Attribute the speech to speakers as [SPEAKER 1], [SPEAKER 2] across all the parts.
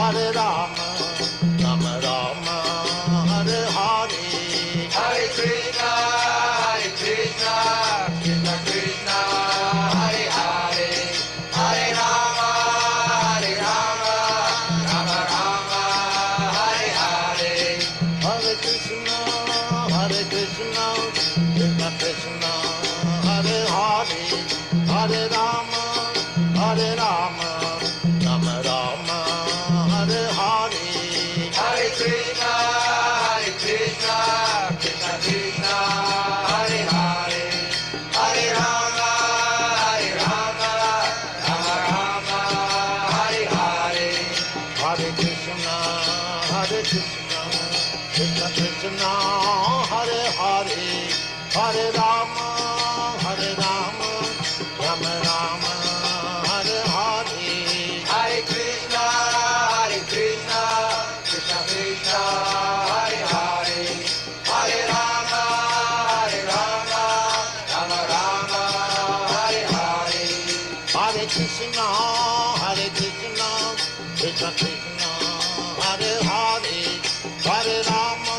[SPEAKER 1] Hare Rama, Rama Rama, Hare Hare,
[SPEAKER 2] Hare Krishna, Krishna Krishna, Hare Hare, Hare Rama, Rama Rama, Hare Hare.
[SPEAKER 1] Hare Krishna, Krishna Krishna, Hare Hare, Hare Rama, Rama Rama, Hare Hare.
[SPEAKER 2] Hare Krishna, Krishna Krishna, Hare Hare, Hare Rama, Rama Rama, Hare Hare.
[SPEAKER 1] Hare Krishna, Krishna Krishna, Hare Hare, Hare Rama, Rama Rama, Hare Hare.
[SPEAKER 2] Hare Krishna, Krishna Krishna, Hare Hare, Hare Rama, Rama Rama, Hare Hare.
[SPEAKER 1] Hare Krishna, Krishna Krishna, Hare Hare, Hare Rama,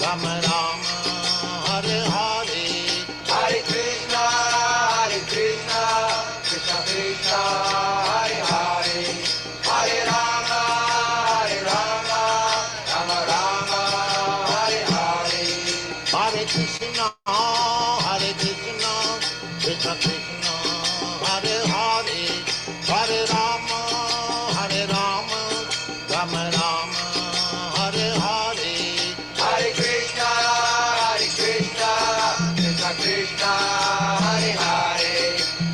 [SPEAKER 1] Rama Rama, Hare Hare.
[SPEAKER 2] Hare Krishna, Krishna Krishna, Hare Hare, Hare Rama, Rama Rama, Hare Hare.
[SPEAKER 1] Hare Krishna, Krishna Krishna, Hare Hare, Hare Rama, Rama Rama, Hare Hare.
[SPEAKER 2] Hare Krishna, Krishna Krishna, Hare Hare,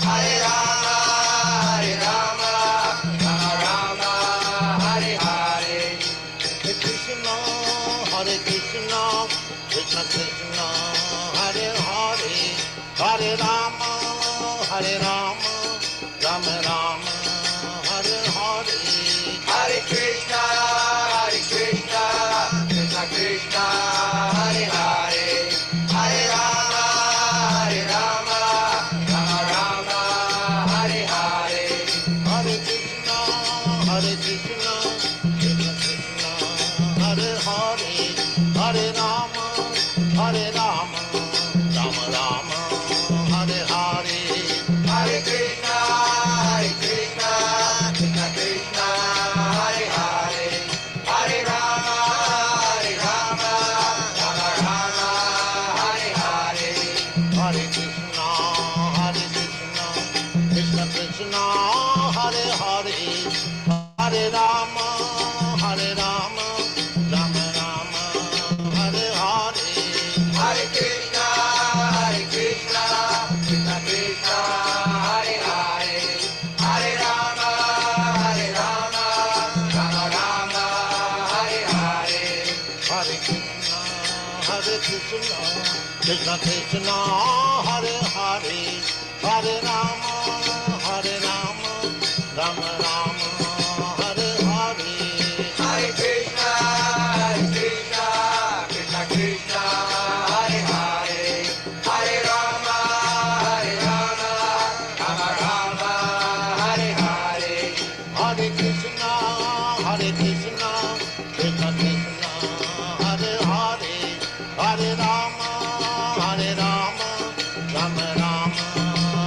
[SPEAKER 2] Hare Rama, Rama Rama, Hare Hare.
[SPEAKER 1] Hare Krishna, Krishna Krishna, Hare Hare, Hare Rama, Rama Rama, Hare Hare.
[SPEAKER 2] Hare Krishna, Krishna Krishna, Hare Hare, Hare Rama, Rama Rama, Hare Hare.
[SPEAKER 1] Hare Krishna, Krishna Krishna, Hare Hare, Hare Rama, Rama Rama, Hare Hare.
[SPEAKER 2] Hare Krishna, Krishna Krishna, Hare Hare, Hare Rama, Rama Rama, Hare Hare.
[SPEAKER 1] Hare Krishna, Krishna Krishna, Hare Hare, Hare Rama, Rama Rama, Hare Hare.
[SPEAKER 2] Hare Krishna, Krishna Krishna, Hare Hare, Hare Rama, Rama Rama, Hare Hare.
[SPEAKER 1] Hare Krishna, Krishna Krishna, Hare Hare, Hare Rama, Rama Rama, Hare Hare.
[SPEAKER 2] Hare Krishna, Krishna Krishna, Hare Hare, Hare Rama, Rama Rama, Hare Hare.
[SPEAKER 1] Hare Krishna, Krishna Krishna, Hare Hare, Hare Rama, Rama Rama,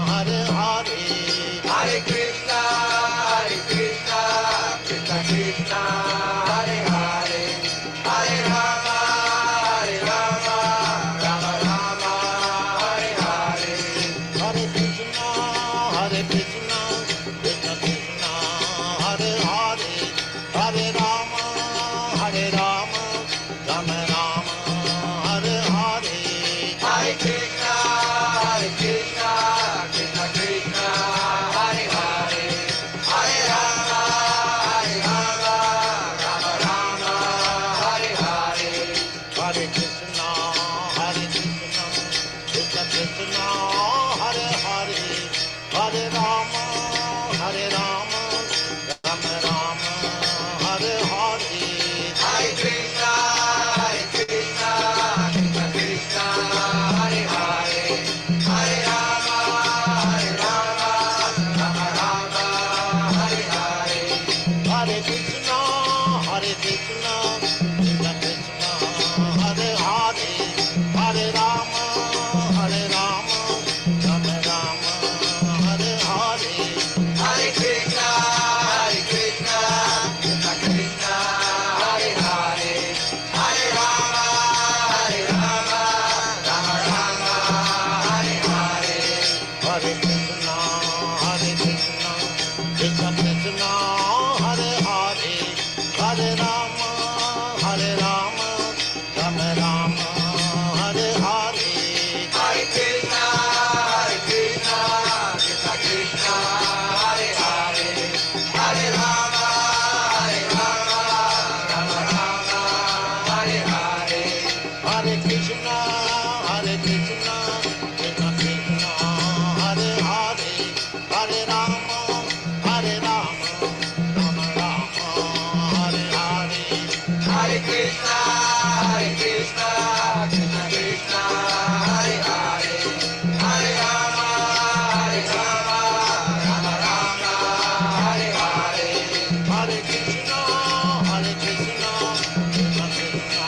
[SPEAKER 1] Hare Hare.
[SPEAKER 2] Hare Krishna,
[SPEAKER 1] Krishna Krishna, Hare Hare, Hare Rama, Hare Rama, Rama Rama, Hare Hare.
[SPEAKER 2] Hare Krishna, Krishna Krishna, Hare Hare, Hare Rama, Rama Rama, Hare Hare.
[SPEAKER 1] Hare Krishna, Krishna Krishna, Hare Hare, Hare Rama, Rama Rama, Hare Hare.
[SPEAKER 2] Hare Krishna, Krishna Krishna, Hare Hare, Hare Rama, Rama Rama, Hare Hare.
[SPEAKER 1] Hare Krishna, Krishna Krishna,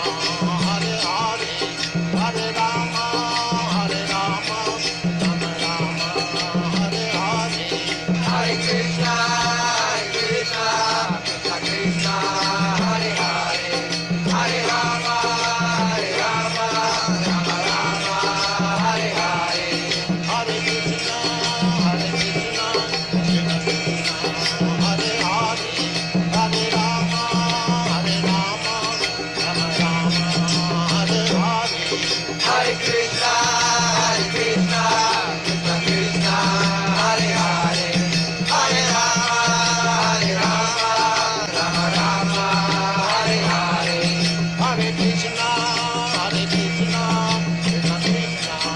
[SPEAKER 1] Hare Hare, Hare Rama, Rama Rama, Hare Hare.
[SPEAKER 2] Hare Krishna, Krishna Krishna, Hare Hare, Hare Rama, Rama Rama, Hare Hare.
[SPEAKER 1] Hare Krishna, Krishna Krishna, Hare Hare, Hare Rama, Rama Rama, Hare Hare.
[SPEAKER 2] Hare Krishna, Krishna Krishna, Hare Hare, Hare Rama, Rama Rama, Hare Hare.
[SPEAKER 1] Hare Krishna, Krishna Krishna,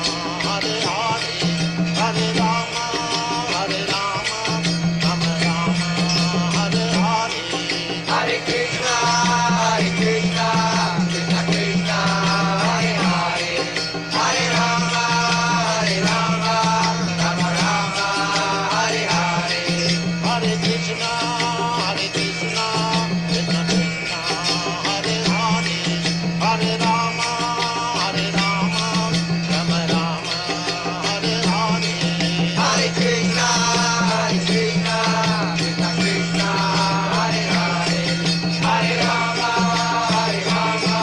[SPEAKER 1] Hare Hare, Hare Rama, Rama Rama, Hare Hare.
[SPEAKER 2] Hare Krishna, Krishna Krishna, Hare Hare, Hare Rama, Rama Rama, Hare Hare.
[SPEAKER 1] Hare Krishna, Krishna Krishna, Hare Hare, Hare Rama, Rama Rama, Hare Hare.
[SPEAKER 2] Hare Krishna, Krishna Krishna, Hare Hare, Hare Rama, Rama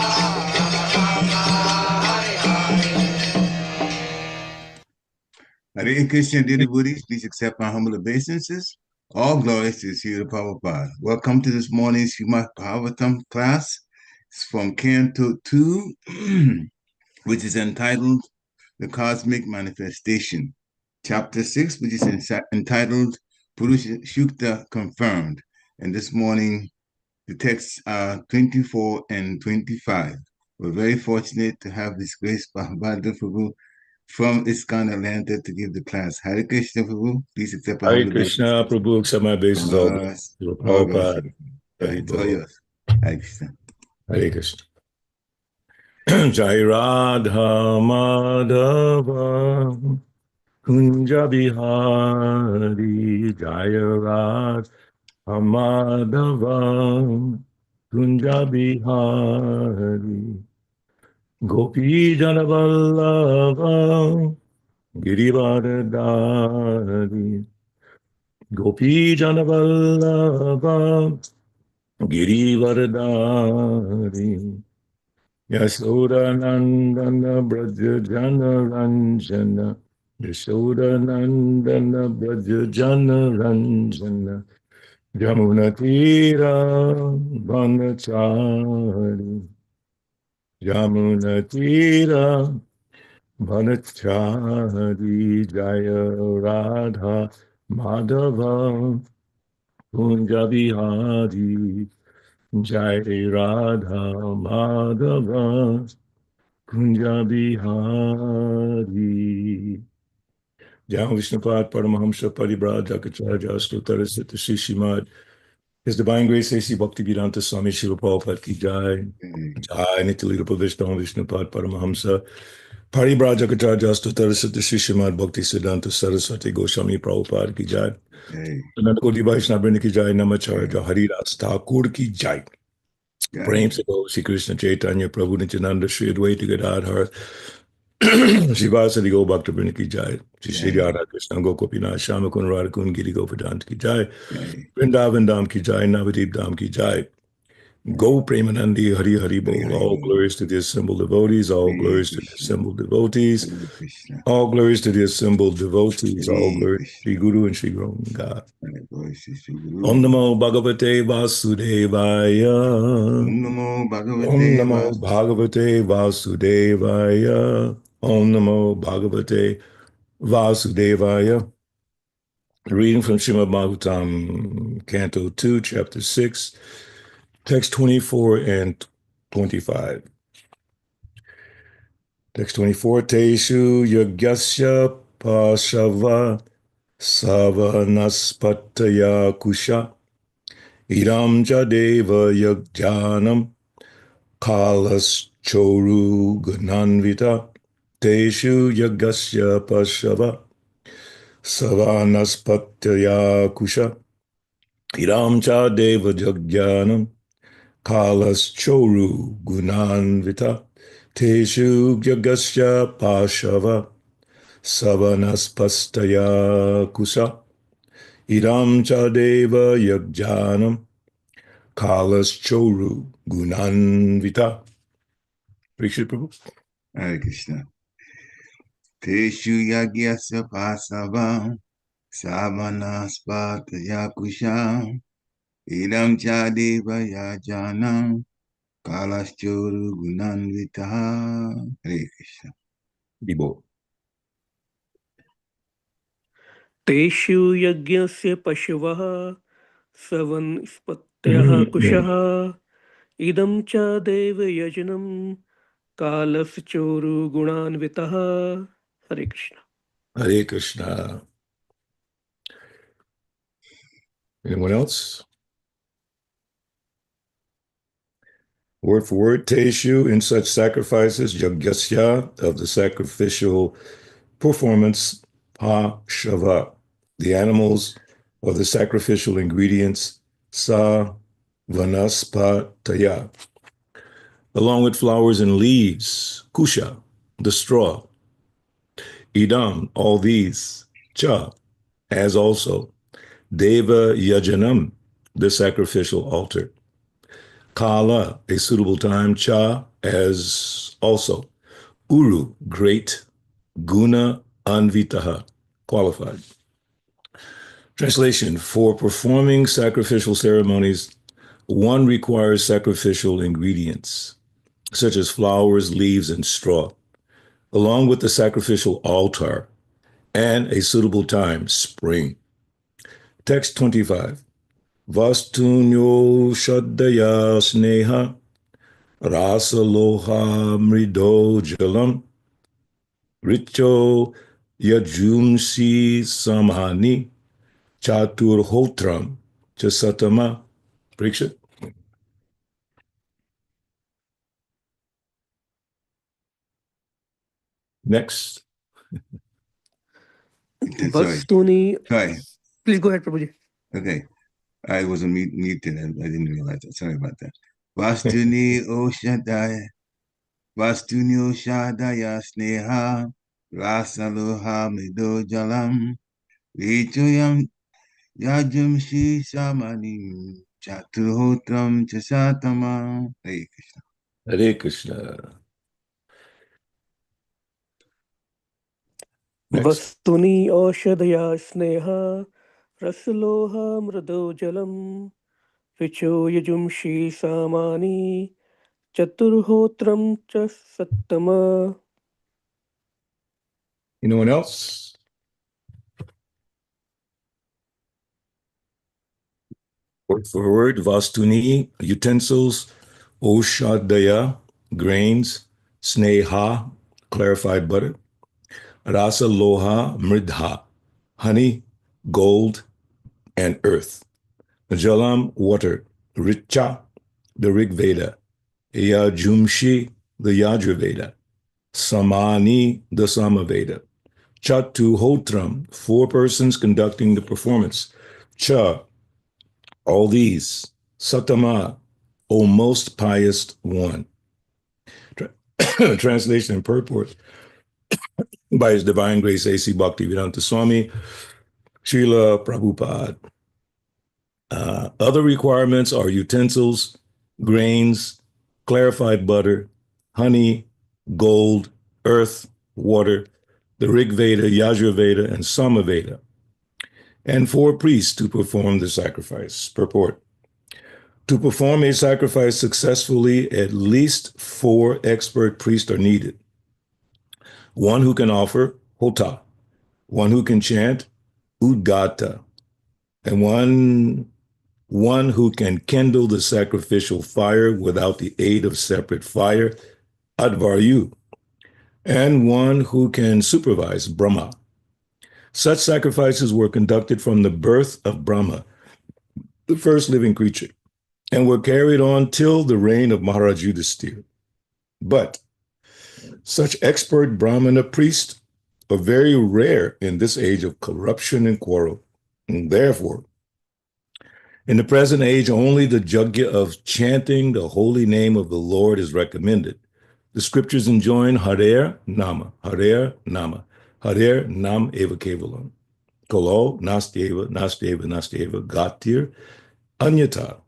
[SPEAKER 2] Rama, Hare Hare.
[SPEAKER 3] Hare Krishna, dear devotees, please accept my humble obeisances. All glories to the Prabhupada. Welcome to this morning's Srimad Bhagavatam class. It's from Canto 2, which is entitled The Cosmic Manifestation. Chapter 6, which is entitled Purusha Shukta Confirmed. And this morning, the texts are 24 and 25. We're very fortunate to have this grace Balabhadra Prabhu from ISKCON Atlanta to give the class. Hare Krishna Prabhu, please accept our
[SPEAKER 4] Hare Krishna, Prabhu, accept my obeisance. All Prabhupada.
[SPEAKER 3] It's all yours. Hare Krishna.
[SPEAKER 4] Hare Krishna. Jai Radha Madhava Kunja Bihari Jai Radha Madhava Kunja Bihari Gopi Jana Vallabha Girivardhari Gopi Jana Vallabha Girivardhari Yasodanandana Braja Jana Ranjana Yasodanandana Braja Jana Ranjana Yamunatira Vanachari Yamunatira Vanachari Jaya Radha Madhava Kunja Bihari Jai Radha Madhava Kunja Bihari. Jai Vishnupad Paramahamsa Paribrāja Kacharya Stotara Siddha Shishimad. His Divine Grace A.C. Bhaktivedanta Swami Srila Prabhupada Ki Jai. Jai Nityalila Pravishtam Vishnupad Paramahamsa Paribrāja Kacharya Stotara Siddha Shishimad Bhaktivedanta Saraswati Goswami Prabhupada Ki Jai. Ananda Koti Vaishnava Vrinda Ki Jai. Namacharya Haridas Thakur Ki Jai. Prem se go Shri Krishna Chaitanya Prabhu Nityananda Shri Advaita Gadadhar Shivasadi Go Bhakta Vrinda Ki Jai. Shri Shri Radha Krishna Gokopinath Shama Kun Radha Kun Giri Govardhan Ki Jai. Vrindavan Dham Ki Jai. Navadip Dham Ki Jai. Go Premanandi Hari Hari Bol.
[SPEAKER 3] Hari
[SPEAKER 4] All
[SPEAKER 3] Bol.
[SPEAKER 4] glories to the assembled devotees. All
[SPEAKER 3] Hare
[SPEAKER 4] glories to the
[SPEAKER 3] Krishna.
[SPEAKER 4] assembled devotees.
[SPEAKER 3] Hare Krishna.
[SPEAKER 4] All glories to the assembled devotees. All
[SPEAKER 3] Hare
[SPEAKER 4] glories to
[SPEAKER 3] Krishna.
[SPEAKER 4] Sri Guru and Sri Guru God.
[SPEAKER 3] Hare Krishna, Sri Guru.
[SPEAKER 4] Om Namo Bhagavate Vasudevaya.
[SPEAKER 3] Om Namo
[SPEAKER 4] Om
[SPEAKER 3] Bhagavate
[SPEAKER 4] Namo Bhagavate Vasudevaya. Om Namo Bhagavate Vasudevaya. Reading from Srimad Bhagavatam, Canto 2, Chapter 6, Text 24 and 25. Text 24, teṣu yajñasya paśavaḥ savanaspatayaḥ kuśāḥ idaṁ deva-yajanaṁ kālaś coru-guṇānvitaḥ teṣu yajñasya paśavaḥ savanaspatayaḥ kuśāḥ idaṁ deva-yajanaṁ kālaś coru-guṇānvitaḥ teṣu yajñasya paśavaḥ savanaspatayaḥ kuśāḥ idaṁ deva-yajanaṁ kālaś coru-guṇānvitaḥ. Appreciate Prabhu.
[SPEAKER 3] Hare Krishna. Teṣu yajñasya paśavaḥ savanaspatayaḥ kuśāḥ idaṁ deva-yajanaṁ kālaś coru-guṇānvitaḥ. Hare Krishna.
[SPEAKER 4] Dibo.
[SPEAKER 5] teṣu yajñasya paśavaḥ savanaspatayaḥ kuśāḥ idaṁ deva-yajanaṁ kālaś coru-guṇānvitaḥ. Hare Krishna.
[SPEAKER 4] Hare Krishna. Anyone else? Word for word, teṣu, in such sacrifices, yajñasya, of the sacrificial performance, paśavaḥ, the animals or the sacrificial ingredients, savanaspatayaḥ, along with flowers and leaves, kuśāḥ, the straw, idaṁ, all these, cha, as also, deva-yajanaṁ, the sacrificial altar, kala, a suitable time, cha, as also, uru, great, guṇānvitaḥ, qualified. Translation, for performing sacrificial ceremonies, one requires sacrificial ingredients, such as flowers, leaves, and straw, along with the sacrificial altar, and a suitable time, spring. Text 25. Vastūny oṣadhayaḥ snehā rasa-loha-mṛdo jalam richo yajūṁṣi sāmāni cātur-hotraṁ sattama. Prabhu. Next.
[SPEAKER 5] Vastūny.
[SPEAKER 3] Sorry.
[SPEAKER 5] Please go ahead, Prabhuji.
[SPEAKER 3] Okay. I wasn't muted. I didn't realize that. Sorry about that. Vastūny oṣadhayaḥ snehā rasa-loha-mṛdo jalam yajūṁṣi sāmāni cātur-hotraṁ sattama. Hare Krishna.
[SPEAKER 4] Hare Krishna. Next.
[SPEAKER 5] Vastūny oṣadhayaḥ snehā rasa-loha-mṛdo jalam richo yajūṁṣi sāmāni cātur-hotraṁ sattama.
[SPEAKER 4] Anyone else? Word for word, vastūny, utensils, oṣadhayaḥ, grains, snehā, clarified butter, rasa-loha-mṛdo, honey, gold, and earth, jalam, water, richa, the Ṛg Veda, yajñasya, the Yajur Veda, Sāmāni, the Sāma Veda, cātur-hotraṁ, 4 persons conducting the performance, cha, all these, sattama, O most pious one. Translation and purport by His Divine Grace A.C. Bhaktivedanta Swami, Srila Prabhupada. Other requirements are utensils, grains, clarified butter, honey, gold, earth, water, the Ṛg Veda, Yajur Veda, and Sāma Veda, and 4 priests to perform the sacrifice. Purport. To perform a sacrifice successfully, at least 4 expert priests are needed. One who can offer hota, one who can chant udgata, and one who can kindle the sacrificial fire without the aid of separate fire, advaryu, and one who can supervise Brahma. Such sacrifices were conducted from the birth of Brahma, the first living creature, and were carried on till the reign of Maharaj Yudhisthira. But such expert Brahmana priests are very rare in this age of corruption and quarrel, and therefore, in the present age, only the yajña of chanting the holy name of the Lord is recommended. The scriptures enjoin Harer Nama, Harer Nama, Harer Nam Eva Kevalam, Kolo Nastyeva, Nastyeva, Nastyeva, Gatir, Anyata.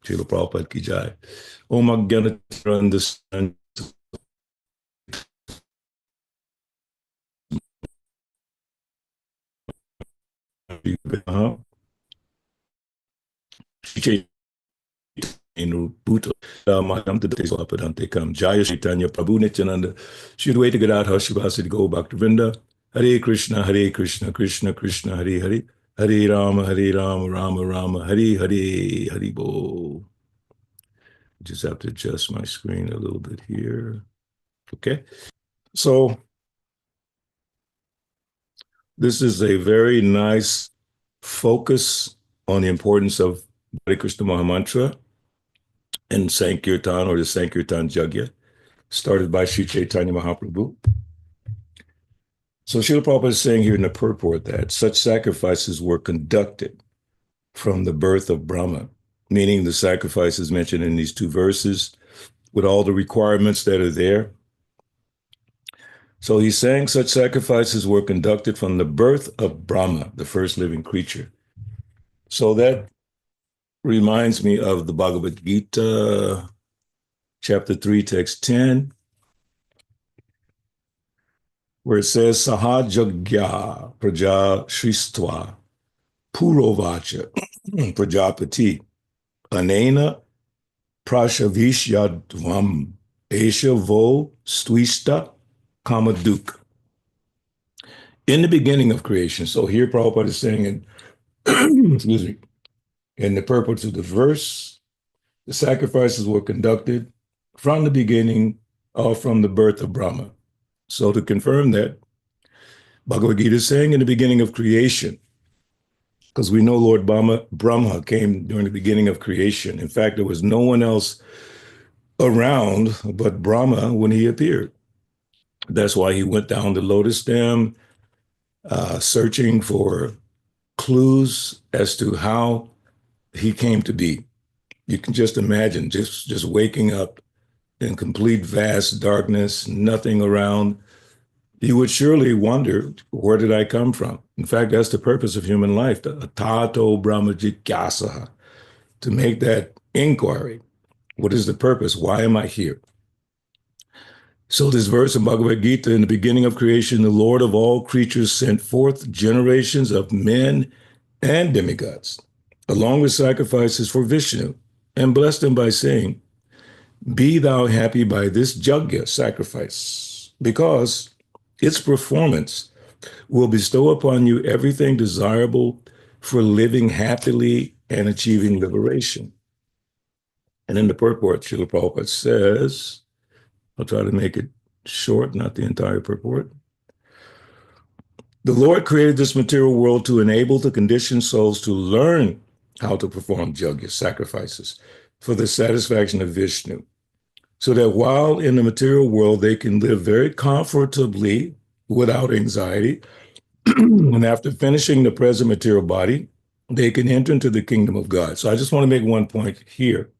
[SPEAKER 4] Srila Prabhupada ki jai. Om Agyanatara understand. In Bhuta, Maham to the teṣu apadante kam, Jaya Chaitanya Prabhu Nityananda, Shri Advaita Gadadhar Shivasati Go Bhaktivinoda, Hare Krishna, Krishna Krishna, Hare Hare, Hare Rama, Rama Rama, Hare Hare, Hare Bo. Just have to adjust my screen a little bit here. Okay. So this is a very nice focus on the importance of Hare Krishna Mahamantra and Sankirtan, or the Sankirtan Yajña, started by Sri Chaitanya Mahaprabhu. So Srila Prabhupada is saying here in the purport that such sacrifices were conducted from the birth of Brahma, meaning the sacrifices mentioned in these 2 verses with all the requirements that are there. So he's saying such sacrifices were conducted from the birth of Brahma, the first living creature. So that reminds me of the Bhagavad Gita, chapter 3, text 10, where it says, Saha Jagya Praja Shristva Purovacha Prajapati Anena Prashavishyadvam Esha Vo Stwista Kamaduk. In the beginning of creation. So here Prabhupada is saying in, excuse me, in the purport of the verse, the sacrifices were conducted from the beginning or from the birth of Brahma. So to confirm that, Bhagavad Gita is saying in the beginning of creation, because we know Lord Brahma came during the beginning of creation. In fact, there was no one else around but Brahma when he appeared. That's why he went down the lotus stem, searching for clues as to how he came to be. You can just imagine just waking up in complete vast darkness, nothing around. You would surely wonder, where did I come from? In fact, that's the purpose of human life, tato brahma jigyasa, to make that inquiry. What is the purpose? Why am I here? So this verse in Bhagavad Gita, in the beginning of creation, the Lord of all creatures sent forth generations of men and demigods, along with sacrifices for Vishnu, and blessed them by saying, be thou happy by this yajña sacrifice, because its performance will bestow upon you everything desirable for living happily and achieving liberation. And in the purport, Srila Prabhupada says, I'll try to make it short, not the entire purport. The Lord created this material world to enable the conditioned souls to learn how to perform yajña sacrifices for the satisfaction of Vishnu, so that while in the material world, they can live very comfortably without anxiety. And after finishing the present material body, they can enter into the kingdom of God. So I just want to make one point here.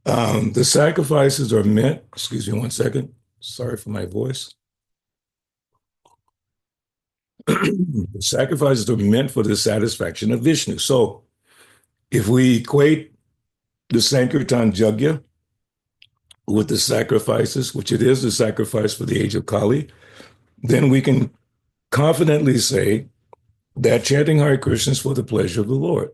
[SPEAKER 4] The sacrifices are meant, excuse me one second, sorry for my voice. The sacrifices are meant for the satisfaction of Vishnu. So if we equate the Sankirtan Yajna with the sacrifices, which it is the sacrifice for the age of Kali, then we can confidently say that chanting Hare Krishna is for the pleasure of the Lord.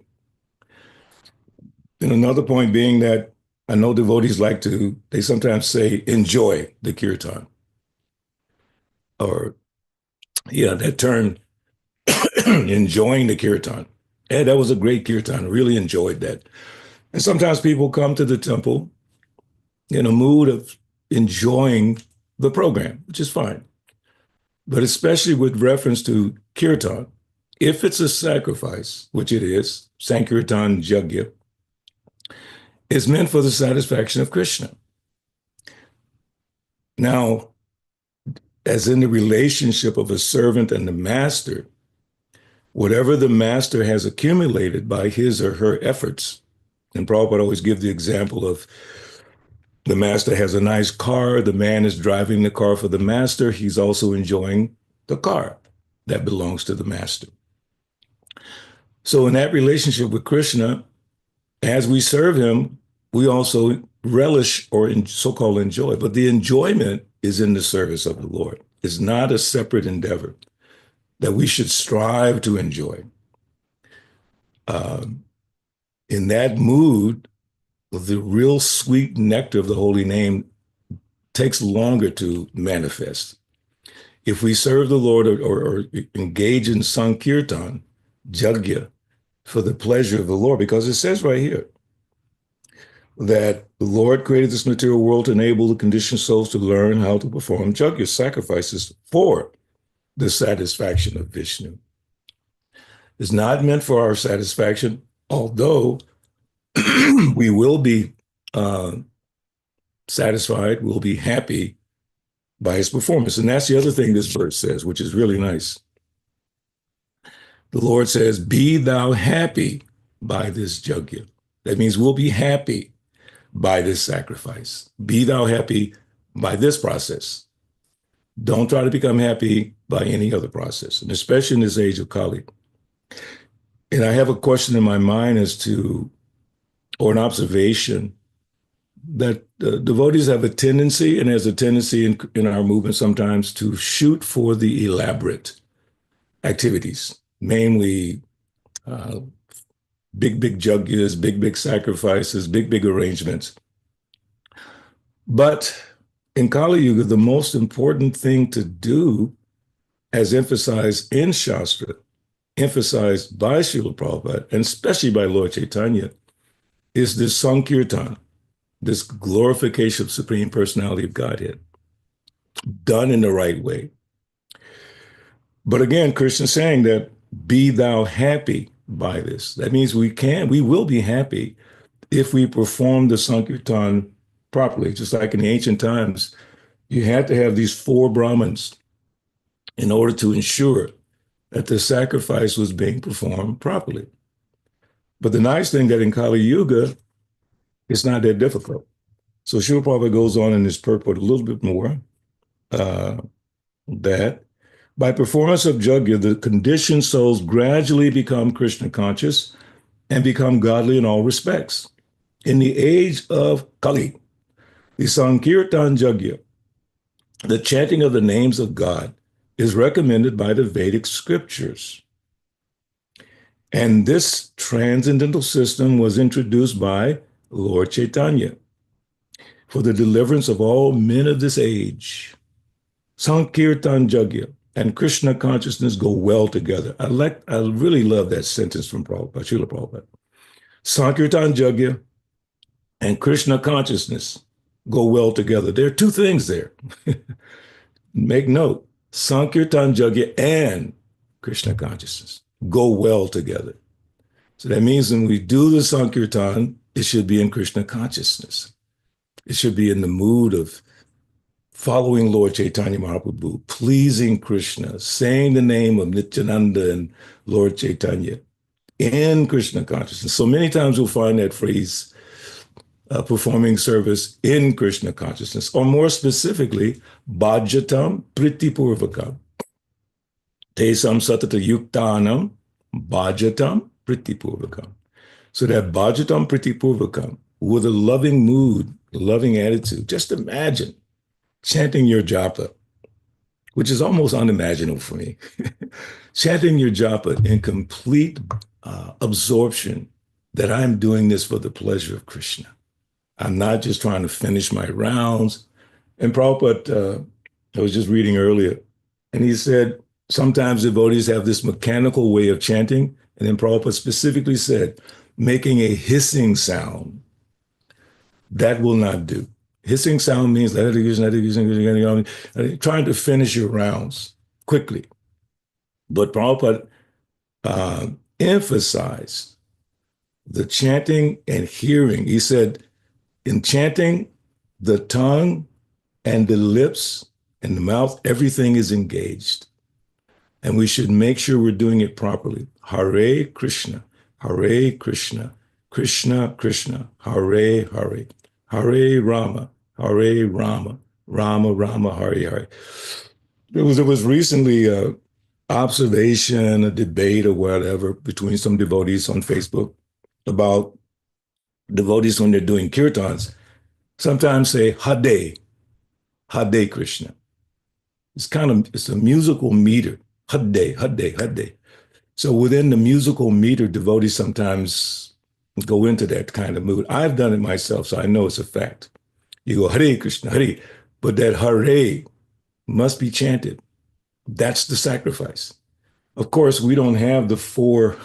[SPEAKER 4] And another point being that I know devotees they sometimes say, enjoy the kirtan. Or, that term, enjoying the kirtan. And that was a great kirtan. I really enjoyed that. And sometimes people come to the temple in a mood of enjoying the program, which is fine. But especially with reference to kirtan, if it's a sacrifice, which it is, Sankirtan Yajna, is meant for the satisfaction of Krishna. Now, as in the relationship of a servant and the master, whatever the master has accumulated by his or her efforts, and Prabhupada always give the example of the master has a nice car, the man is driving the car for the master, he's also enjoying the car that belongs to the master. So in that relationship with Krishna, as we serve him, we also relish or so-called enjoy, but the enjoyment is in the service of the Lord. It's not a separate endeavor that we should strive to enjoy. In that mood, the real sweet nectar of the holy name takes longer to manifest. If we serve the Lord or engage in Sankirtan, Yajna, for the pleasure of the Lord, because it says right here that the Lord created this material world to enable the conditioned souls to learn how to perform Yajna sacrifices for the satisfaction of Vishnu. It's not meant for our satisfaction, although we will be satisfied, we'll be happy by his performance. And that's the other thing this verse says, which is really nice. The Lord says, be thou happy by this Yajna. That means we'll be happy by this sacrifice. Be thou happy by this process. Don't try to become happy by any other process, and especially in this age of Kali. And I have a question in my mind or an observation, that devotees have a tendency, and there's a tendency in our movement sometimes, to shoot for the elaborate activities, namely big yajnas, big sacrifices, big arrangements. But in Kali Yuga, the most important thing to do, as emphasized in Shastra, emphasized by Srila Prabhupada, and especially by Lord Chaitanya, is this Sankirtan, this glorification of Supreme Personality of Godhead, done in the right way. But again, Krishna's saying that, be thou happy by this. That means we will be happy if we perform the Sankirtan properly. Just like in the ancient times, you had to have these 4 Brahmins in order to ensure that the sacrifice was being performed properly. But the nice thing that in Kali Yuga, it's not that difficult. So Srila Prabhupada goes on in his purport a little bit more, that by performance of Yajna, the conditioned souls gradually become Krishna conscious and become godly in all respects. In the age of Kali, the Sankirtan Yajna, the chanting of the names of God, is recommended by the Vedic scriptures. And this transcendental system was introduced by Lord Chaitanya for the deliverance of all men of this age. Sankirtan Yajna and Krishna consciousness go well together. I really love that sentence from Prabhupada, Srila Prabhupada. Sankirtan Yajna and Krishna consciousness go well together. There are 2 things there. Make note, Sankirtan Yajna and Krishna consciousness go well together. So that means when we do the Sankirtan, it should be in Krishna consciousness. It should be in the mood of following Lord Chaitanya Mahaprabhu, pleasing Krishna, saying the name of Nityananda and Lord Chaitanya in Krishna consciousness. So many times you'll find that phrase, performing service in Krishna consciousness, or more specifically, bhajatam pritipurvakam. Tesam satata yuktanam bhajatam pritipurvakam. So that bhajatam pritipurvakam, with a loving mood, a loving attitude. Just imagine chanting your japa, which is almost unimaginable for me. Chanting your japa in complete absorption that I'm doing this for the pleasure of Krishna. I'm not just trying to finish my rounds. And Prabhupada, I was just reading earlier, and he said, sometimes devotees have this mechanical way of chanting, and then Prabhupada specifically said, making a hissing sound. That will not do. Hissing sound means trying to finish your rounds quickly. But Prabhupada emphasized the chanting and hearing. He said, in chanting, the tongue and the lips and the mouth, everything is engaged. And we should make sure we're doing it properly. Hare Krishna, Hare Krishna, Krishna Krishna, Hare Hare, Hare Rama, Hare Rama, Rama Rama, Hare Hare. There was recently a observation, a debate or whatever between some devotees on Facebook about devotees when they're doing kirtans, sometimes say Hade, Hade Krishna. It's a musical meter. Hade, Hade, Hade. So within the musical meter, devotees sometimes go into that kind of mood. I've done it myself, so I know it's a fact. You go Hare Krishna, Hare, but that Hare must be chanted. That's the sacrifice. Of course, we don't have the 4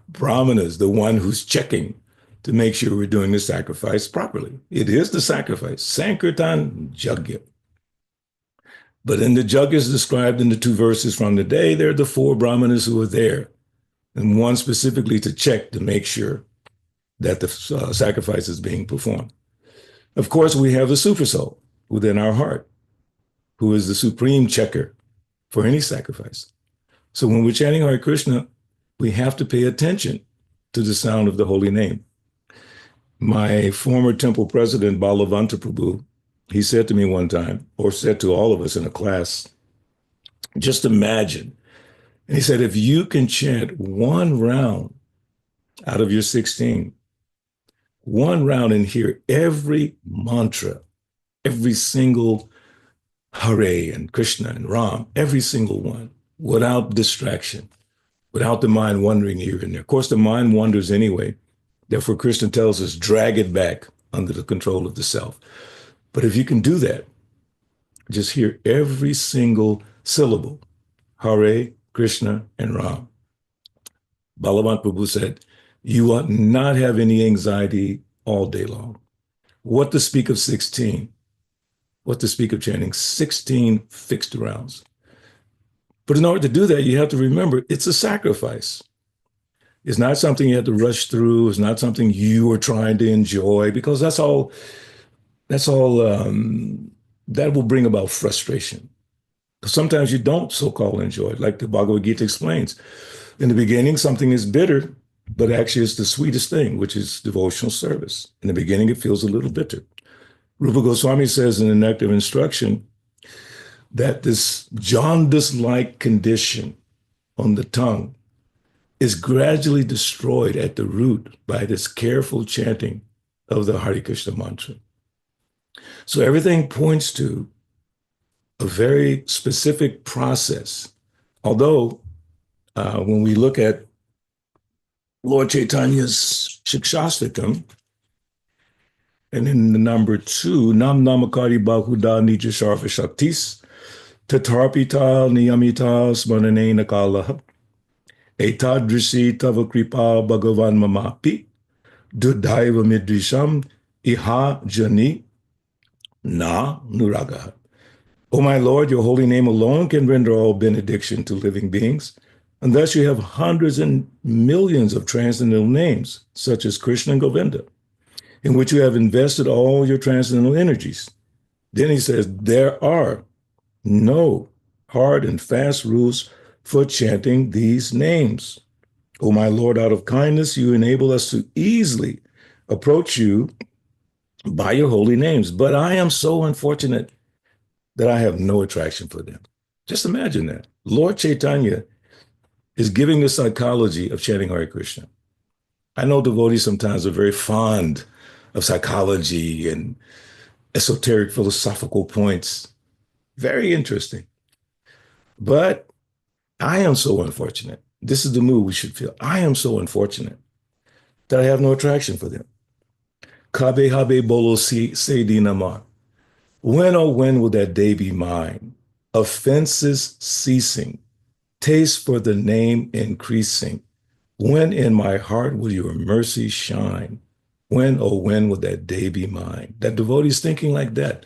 [SPEAKER 4] brahmanas, the one who's checking to make sure we're doing the sacrifice properly. It is the sacrifice, Sankirtan Jagya. But in the Jagyas described in the 2 verses from the day, there are the 4 brahmanas who are there, and one specifically to check to make sure that the sacrifice is being performed. Of course, we have the super soul within our heart, who is the supreme checker for any sacrifice. So when we're chanting Hare Krishna, we have to pay attention to the sound of the holy name. My former temple president, Balabhadra Prabhu, he said to me one time, or said to all of us in a class, just imagine. And he said, if you can chant 1 round out of your 16, 1 round and hear every mantra, every single Hare and Krishna and Ram, every single one, without distraction, without the mind wandering here and there. Of course, the mind wanders anyway. Therefore, Krishna tells us, drag it back under the control of the self. But if you can do that, just hear every single syllable, Hare, Krishna, and Ram. Balabhadra Prabhu said, you ought not have any anxiety all day long. What to speak of 16? What to speak of chanting 16 fixed rounds? But in order to do that, you have to remember it's a sacrifice. It's not something you have to rush through. It's not something you are trying to enjoy, because that will bring about frustration. Sometimes you don't so-called enjoy it, like the Bhagavad Gita explains. In the beginning, something is bitter, but actually it's the sweetest thing, which is devotional service. In the beginning, it feels a little bitter. Rupa Goswami says in the Nectar of Instruction that this jaundice-like condition on the tongue is gradually destroyed at the root by this careful chanting of the Hare Krishna mantra. So everything points to a very specific process. Although when we look at Lord Chaitanya's Shikshastakam, and in the number 2, Nam Namakari Bahuda Nija Sharva Shaktis, Tatarpita Niyamita Smanane Nakalaha, Etadrisi Tava Kripa Bhagavan Mamapi, Dudaiva Midrisham, Iha Jani, Na Nuragaha. O my Lord, your holy name alone can render all benediction to living beings, and thus you have hundreds and millions of transcendental names, such as Krishna and Govinda, in which you have invested all your transcendental energies. Then he says, there are no hard and fast rules for chanting these names. O my Lord, out of kindness, you enable us to easily approach you by your holy names. But I am so unfortunate that I have no attraction for them. Just imagine that. Lord Chaitanya is giving the psychology of chanting Hare Krishna. I know devotees sometimes are very fond of psychology and esoteric philosophical points. Very interesting. But I am so unfortunate. This is the mood we should feel. I am so unfortunate that I have no attraction for them. Kabe habe bolo se dinamar. When, oh, when will that day be mine? Offenses ceasing, taste for the name increasing. When in my heart will your mercy shine? When, oh, when will that day be mine? That devotee is thinking like that.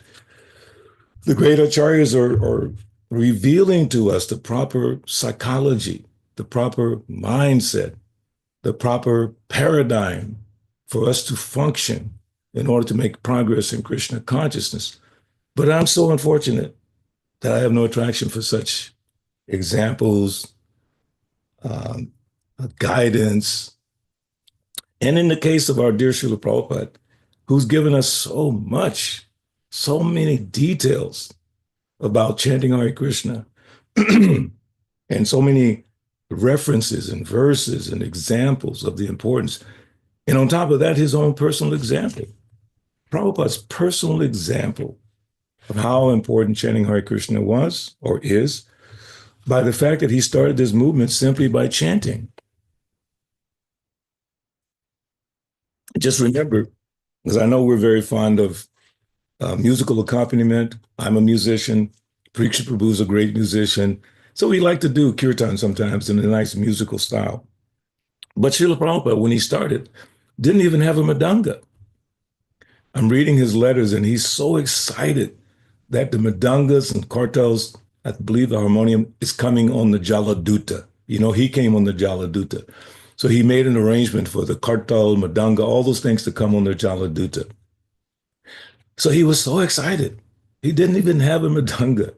[SPEAKER 4] The great acharyas are revealing to us the proper psychology, the proper mindset, the proper paradigm for us to function in order to make progress in Krishna consciousness. But I'm so unfortunate that I have no attraction for such examples, guidance. And in the case of our dear Srila Prabhupada, who's given us so much, so many details about chanting Hare Krishna, and so many references and verses and examples of the importance. And on top of that, his own personal example. Prabhupada's personal example of how important chanting Hare Krishna was or is by the fact that he started this movement simply by chanting. Just remember, because I know we're very fond of musical accompaniment. I'm a musician. Preacher Prabhu is a great musician. So we like to do kirtan sometimes in a nice musical style. But Srila Prabhupada, when he started, didn't even have a mridanga. I'm reading his letters and he's so excited that the mridangas and kartals, I believe the harmonium, is coming on the jaladuta. You know, he came on the jaladuta. So he made an arrangement for the kartal, mridanga, all those things to come on the jaladuta. So he was so excited. He didn't even have a mridanga.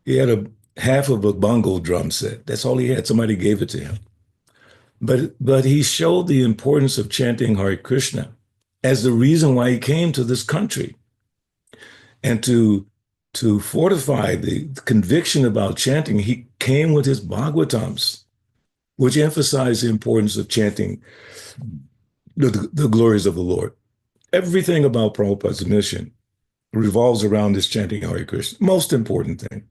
[SPEAKER 4] He had a half of a bongo drum set. That's all he had. Somebody gave it to him. But he showed the importance of chanting Hare Krishna as the reason why he came to this country. And to fortify the conviction about chanting, he came with his Bhagavatams, which emphasize the importance of chanting the glories of the Lord. Everything about Prabhupada's mission revolves around this chanting Hare Krishna, most important thing.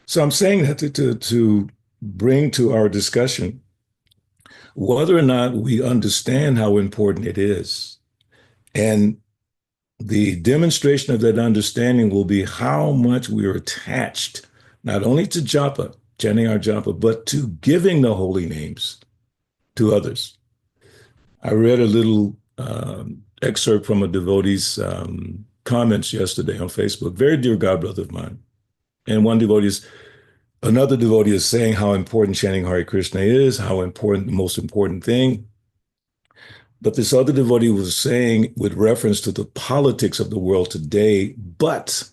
[SPEAKER 4] So I'm saying that to bring to our discussion whether or not we understand how important it is. And the demonstration of that understanding will be how much we are attached, not only to japa, chanting our japa, but to giving the holy names to others. I read a little excerpt from a devotee's comments yesterday on Facebook, very dear godbrother of mine. And another devotee is saying how important chanting Hare Krishna is, how important, the most important thing. But this other devotee was saying, with reference to the politics of the world today, but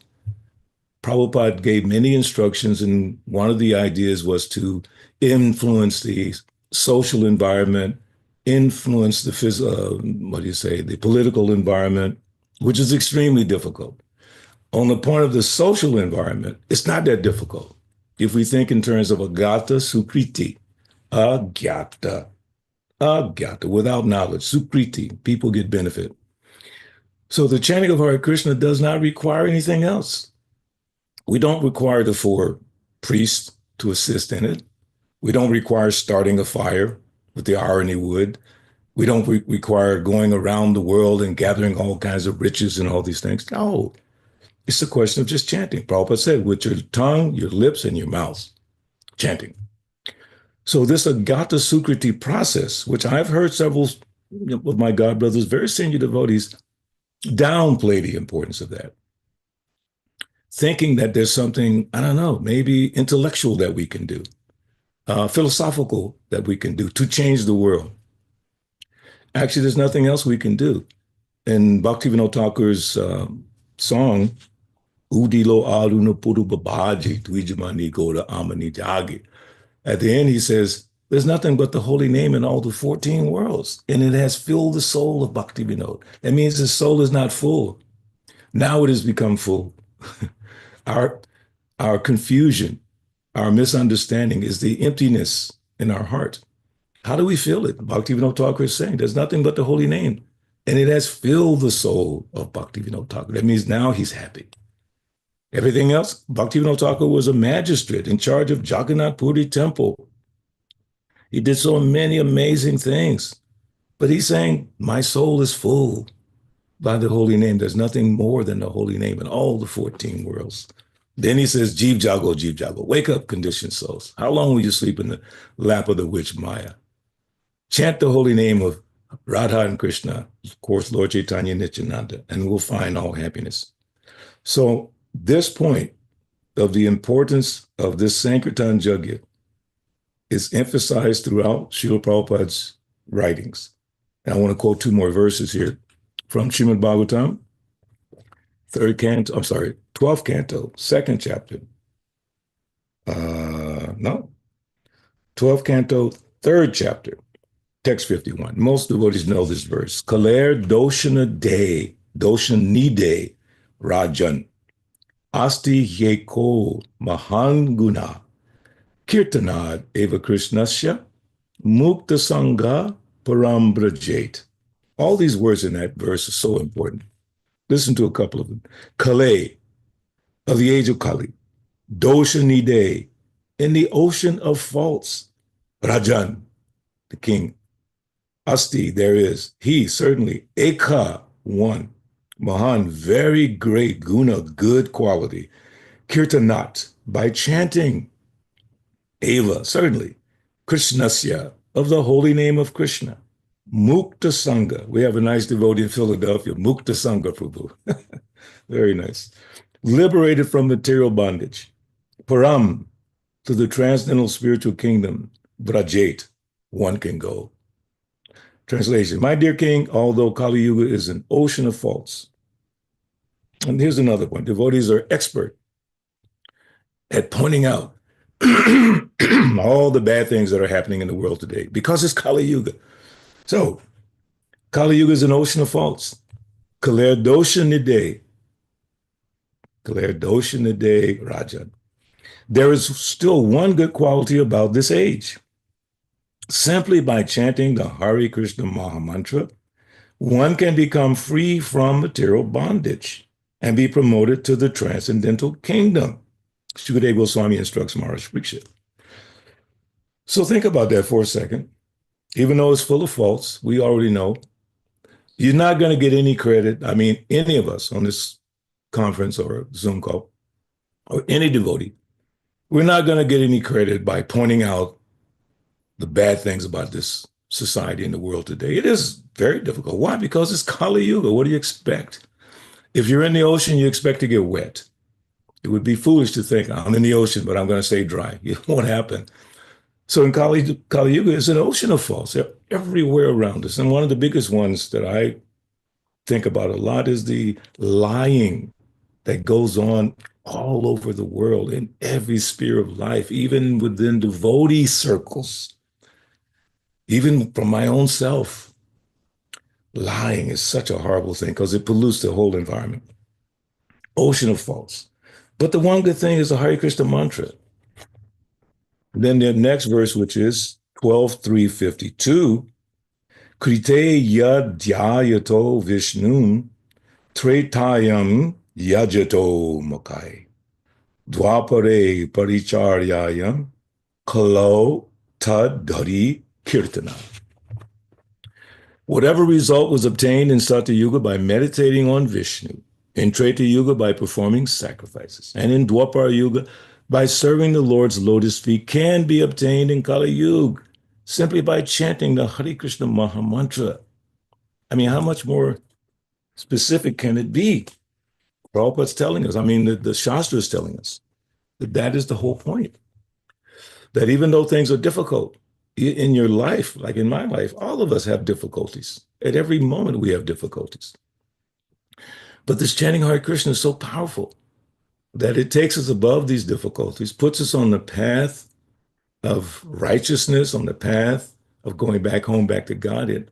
[SPEAKER 4] Prabhupada gave many instructions, and one of the ideas was to influence the social environment, influence the political environment, which is extremely difficult. On the point of the social environment, it's not that difficult. If we think in terms of agata sukriti, agyata, without knowledge, sukriti, people get benefit. So the chanting of Hare Krishna does not require anything else. We don't require the 4 priests to assist in it. We don't require starting a fire with the irony wood. We don't require going around the world and gathering all kinds of riches and all these things. No, it's a question of just chanting. Prabhupada said, with your tongue, your lips, and your mouth, chanting. So this agata sukriti process, which I've heard several of my godbrothers, very senior devotees, downplay the importance of that, thinking that there's something, I don't know, maybe intellectual that we can do, philosophical that we can do to change the world. Actually, there's nothing else we can do. In Bhaktivinoda Thakur's song, Udilo Aruna Puru Babaji Twijamani Goda Amani Jagi. At the end, he says, there's nothing but the holy name in all the 14 worlds, and it has filled the soul of Bhaktivinoda. That means his soul is not full. Now it has become full. Our confusion, our misunderstanding is the emptiness in our heart. How do we feel it? Bhaktivinoda Thakur is saying, there's nothing but the holy name. And it has filled the soul of Bhaktivinoda Thakur. That means now he's happy. Everything else, Bhaktivinoda Thakur was a magistrate in charge of Jagannath Puri Temple. He did so many amazing things. But he's saying, my soul is full by the holy name. There's nothing more than the holy name in all the 14 worlds. Then he says, Jeev Jago, wake up, conditioned souls. How long will you sleep in the lap of the witch Maya? Chant the holy name of Radha and Krishna, of course, Lord Chaitanya Nityananda, and we'll find all happiness. So this point of the importance of this Sankirtan Yajna is emphasized throughout Srila Prabhupada's writings. And I want to quote 2 more verses here from Srimad Bhagavatam, 12th canto, 2nd chapter. 12th canto, 3rd chapter, text 51. Most devotees know this verse. Kaler doshana de, doshanide rajan, asti yeko mahan guna, kirtanad eva krishnasya, mukta sangha param brajate. All these words in that verse are so important. Listen to a couple of them. Kale, of the age of Kali. Doshanide, in the ocean of faults. Rajan, the king. Asti, there is. He, certainly. Eka, one. Mahan, very great. Guna, good quality. Kirtanat, by chanting. Eva, certainly. Krishnasya, of the holy name of Krishna. Mukta Sangha. We have a nice devotee in Philadelphia. Mukta Sangha, Prabhu. Very nice. Liberated from material bondage. Param, to the transcendental spiritual kingdom. Brajate, one can go. Translation. My dear king, although Kali Yuga is an ocean of faults. And here's another point. Devotees are expert at pointing out all the bad things that are happening in the world today because it's Kali Yuga. So, Kali Yuga is an ocean of faults. Kaler dosha nide Rajan. There is still one good quality about this age. Simply by chanting the Hare Krishna Maha Mantra, one can become free from material bondage and be promoted to the transcendental kingdom. Shukadeva Goswami instructs Maharaj Parikshit. So think about that for a second. Even though it's full of faults, we already know you're not going to get any credit. I mean, any of us on this conference or Zoom call, or any devotee, we're not going to get any credit by pointing out the bad things about this society and the world today. It is very difficult. Why? Because it's Kali Yuga. What do you expect? If you're in the ocean, you expect to get wet. It would be foolish to think, I'm in the ocean, but I'm going to stay dry. It won't happen. So in Kali Yuga, it's an ocean of faults. They're everywhere around us. And one of the biggest ones that I think about a lot is the lying that goes on all over the world in every sphere of life, even within devotee circles, even from my own self. Lying is such a horrible thing because it pollutes the whole environment. Ocean of faults. But the one good thing is the Hare Krishna mantra. Then the next verse, which is 12.352, Krite yadhyayato vishnum tretayam yajato mokai dvapare paricharyayam kalo tad-dhari kirtana. Whatever result was obtained in Satya Yuga by meditating on Vishnu, in Treta Yuga by performing sacrifices, and in Dwapara Yuga by serving the Lord's lotus feet can be obtained in Kali Yuga simply by chanting the Hare Krishna Maha Mantra. I mean, how much more specific can it be? Prabhupada's telling us, the Shastra is telling us that is the whole point. That even though things are difficult in your life, like in my life, all of us have difficulties. At every moment we have difficulties. But this chanting Hare Krishna is so powerful that it takes us above these difficulties, puts us on the path of righteousness, on the path of going back home, back to Godhead.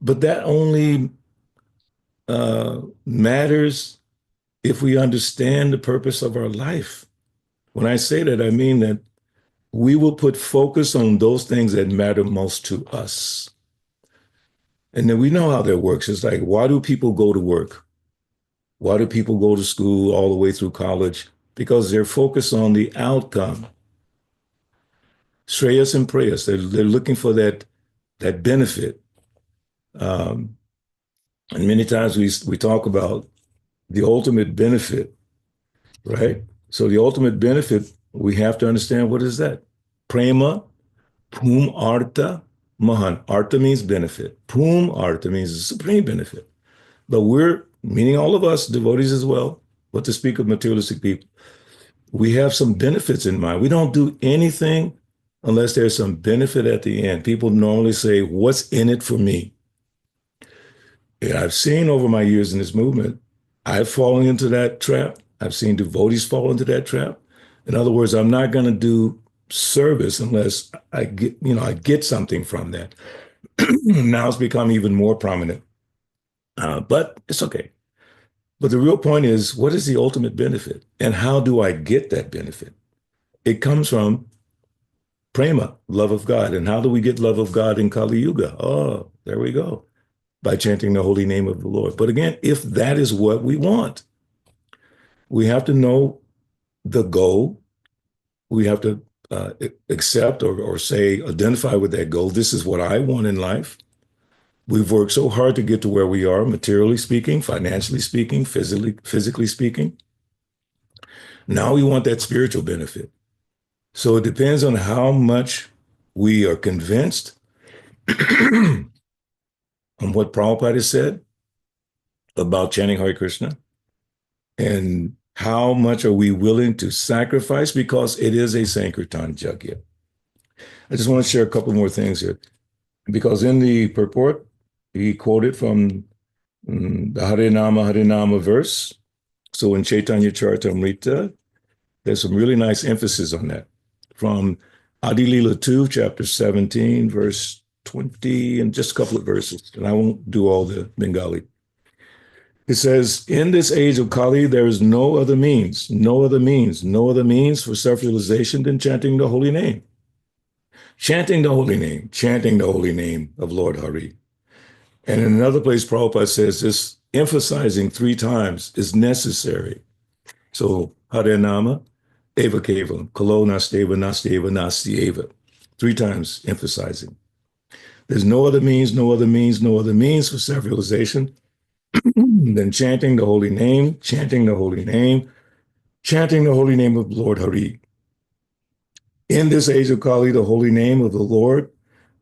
[SPEAKER 4] But that only matters if we understand the purpose of our life. When I say that, I mean that we will put focus on those things that matter most to us. And then we know how that works. It's like, why do people go to work? Why do people go to school all the way through college? Because they're focused on the outcome. Shreyas and prayas. They're looking for that benefit. And many times we talk about the ultimate benefit, right? So the ultimate benefit, we have to understand, what is that? Prema, pum artha, mahan. Artha means benefit. Pum artha means the supreme benefit. But we're, meaning all of us, devotees as well, but to speak of materialistic people, we have some benefits in mind. We don't do anything unless there's some benefit at the end. People normally say, what's in it for me? And I've seen over my years in this movement, I've fallen into that trap. I've seen devotees fall into that trap. In other words, I'm not going to do service unless I get something from that. Now it's become even more prominent, but it's okay. But the real point is, what is the ultimate benefit, and how do I get that benefit? It comes from prema, love of God. And how do we get love of God in Kali Yuga? Oh, there we go. By chanting the holy name of the Lord. But again, if that is what we want, we have to know the goal. We have to accept or say, identify with that goal. This is what I want in life. We've worked so hard to get to where we are, materially speaking, financially speaking, physically speaking. Now we want that spiritual benefit. So it depends on how much we are convinced on what Prabhupada has said about chanting Hare Krishna, and how much are we willing to sacrifice, because it is a Sankirtan Yajna. I just want to share a couple more things here, because in the purport, he quoted from the Hare Nama verse. So in Chaitanya Charitamrita, there's some really nice emphasis on that. From Adi Lila 2, chapter 17, verse 20, and just a couple of verses, and I won't do all the Bengali. It says, in this age of Kali, there is no other means for self-realization than chanting the holy name. Chanting the holy name of Lord Hari. And in another place, Prabhupada says this, emphasizing 3 times is necessary. So, Hare Nama, Eva Kevalam, Kalo Nasteva, Nasteva, Nastieva. 3 times emphasizing. There's no other means for self-realization than chanting the holy name of Lord Hari. In this age of Kali, the holy name of the Lord,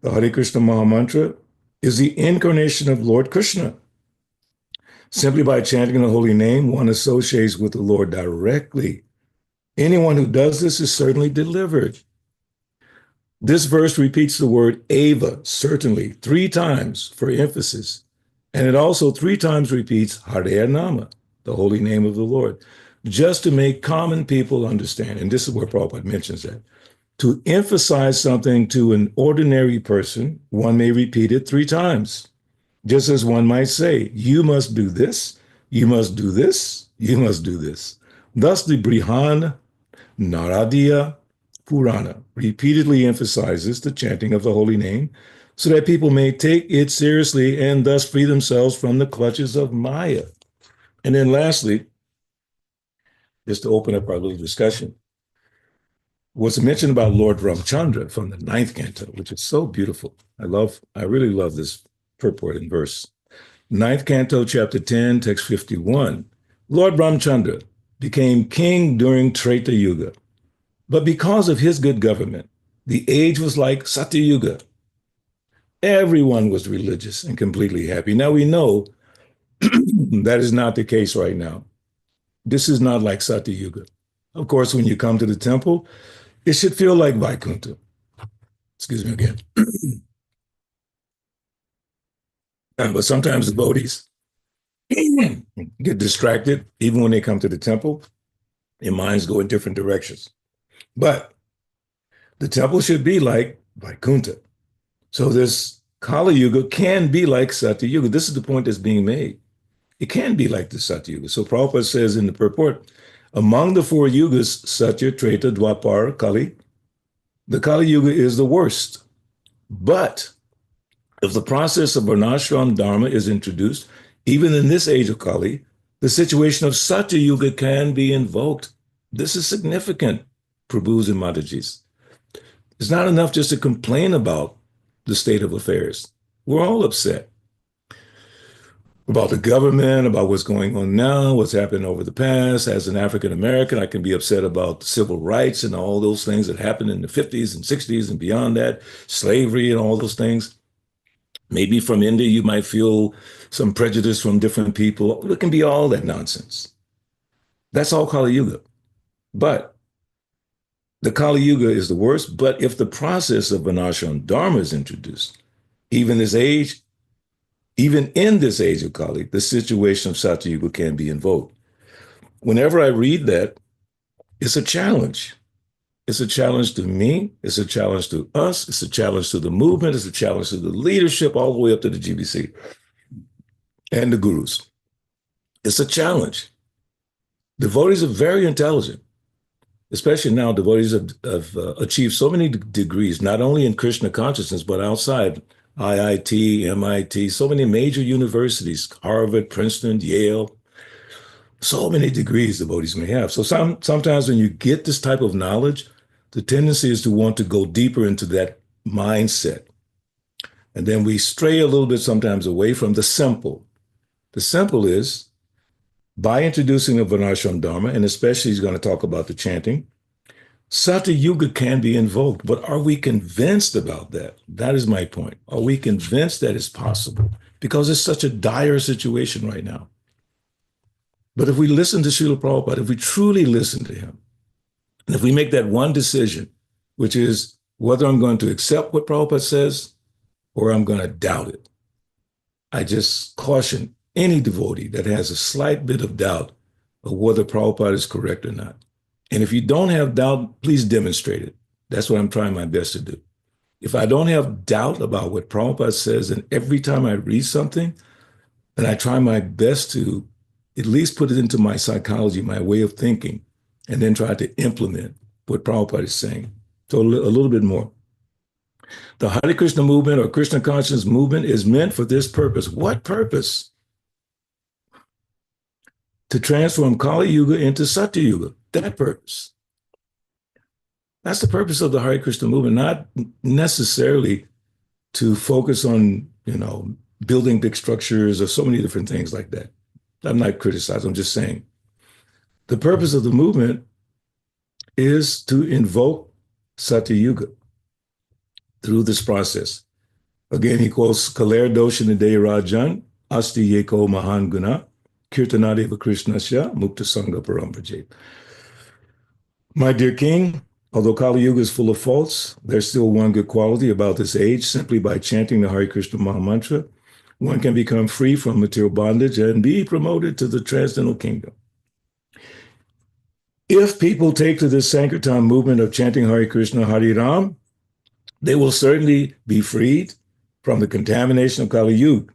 [SPEAKER 4] the Hare Krishna Maha Mantra, is the incarnation of Lord Krishna. Simply by chanting the holy name, one associates with the Lord directly. Anyone who does this is certainly delivered. This verse repeats the word Eva, certainly, 3 times for emphasis. And it also 3 times repeats Hare Nama, the holy name of the Lord, just to make common people understand. And this is where Prabhupada mentions that. To emphasize something to an ordinary person, one may repeat it 3 times, just as one might say, you must do this, you must do this, you must do this. Thus the Brihan Naradiya Purana repeatedly emphasizes the chanting of the holy name so that people may take it seriously and thus free themselves from the clutches of Maya. And then lastly, just to open up our little discussion, what's mentioned about Lord Ramchandra from the 9th canto, which is so beautiful. I really love this purport in verse. 9th canto, chapter 10, text 51. Lord Ramchandra became king during Treta Yuga, but because of his good government, the age was like Satya Yuga. Everyone was religious and completely happy. Now we know that is not the case right now. This is not like Satya Yuga. Of course, when you come to the temple, it should feel like Vaikuntha. Excuse me again. But sometimes devotees get distracted, even when they come to the temple. Their minds go in different directions. But the temple should be like Vaikuntha. So this Kali Yuga can be like Satya Yuga. This is the point that's being made. It can be like the Satya Yuga. So Prabhupada says in the purport, among the 4 yugas, Satya, Treta, Dwapara, Kali, the Kali Yuga is the worst. But If the process of varnashram dharma is introduced, even in this age of Kali, the situation of Satya Yuga can be invoked. This is significant, Prabhus and Matajis. It's not enough just to complain about the state of affairs. We're all upset about the government, about what's going on now, what's happened over the past. As an African American, I can be upset about civil rights and all those things that happened in the 50s and 60s and beyond that, slavery and all those things. Maybe from India, you might feel some prejudice from different people. It can be all that nonsense. That's all Kali Yuga. But the Kali Yuga is the worst. But if the process of Varnashram Dharma is introduced, even in this age of Kali, the situation of Satya Yuga can be invoked. Whenever I read that, it's a challenge. It's a challenge to me. It's a challenge to us. It's a challenge to the movement. It's a challenge to the leadership, all the way up to the GBC and the gurus. It's a challenge. Devotees are very intelligent, especially now. Devotees have achieved so many degrees, not only in Krishna consciousness, but outside. IIT, MIT, so many major universities, Harvard, Princeton, Yale, so many degrees devotees may have. So sometimes when you get this type of knowledge, the tendency is to want to go deeper into that mindset. And then we stray a little bit sometimes away from the simple. The simple is, by introducing a Varnashram Dharma, and especially he's going to talk about the chanting, Satya Yuga can be invoked, but are we convinced about that? That is my point. Are we convinced that it's possible? Because it's such a dire situation right now. But if we listen to Srila Prabhupada, if we truly listen to him, and if we make that one decision, which is whether I'm going to accept what Prabhupada says or I'm going to doubt it, I just caution any devotee that has a slight bit of doubt of whether Prabhupada is correct or not. And if you don't have doubt, please demonstrate it. That's what I'm trying my best to do. If I don't have doubt about what Prabhupada says, and every time I read something, then I try my best to at least put it into my psychology, my way of thinking, and then try to implement what Prabhupada is saying. So a little bit more. The Hare Krishna movement or Krishna consciousness movement is meant for this purpose. What purpose? To transform Kali Yuga into Satya Yuga. That purpose. That's the purpose of the Hare Krishna movement, not necessarily to focus on, building big structures or so many different things like that. I'm not criticizing, I'm just saying. The purpose of the movement is to invoke Satya Yuga through this process. Again, he quotes Kaler Doshan Rajan, Asti Yeko Mahan Guna, Kirtanadeva Krishnasya, Mukta Sangha Paramprajit. My dear king, although Kali Yuga is full of faults, there's still one good quality about this age. Simply by chanting the Hare Krishna Maha Mantra, one can become free from material bondage and be promoted to the transcendental kingdom. If people take to this Sankirtan movement of chanting Hare Krishna, Hare Ram, they will certainly be freed from the contamination of Kali Yuga.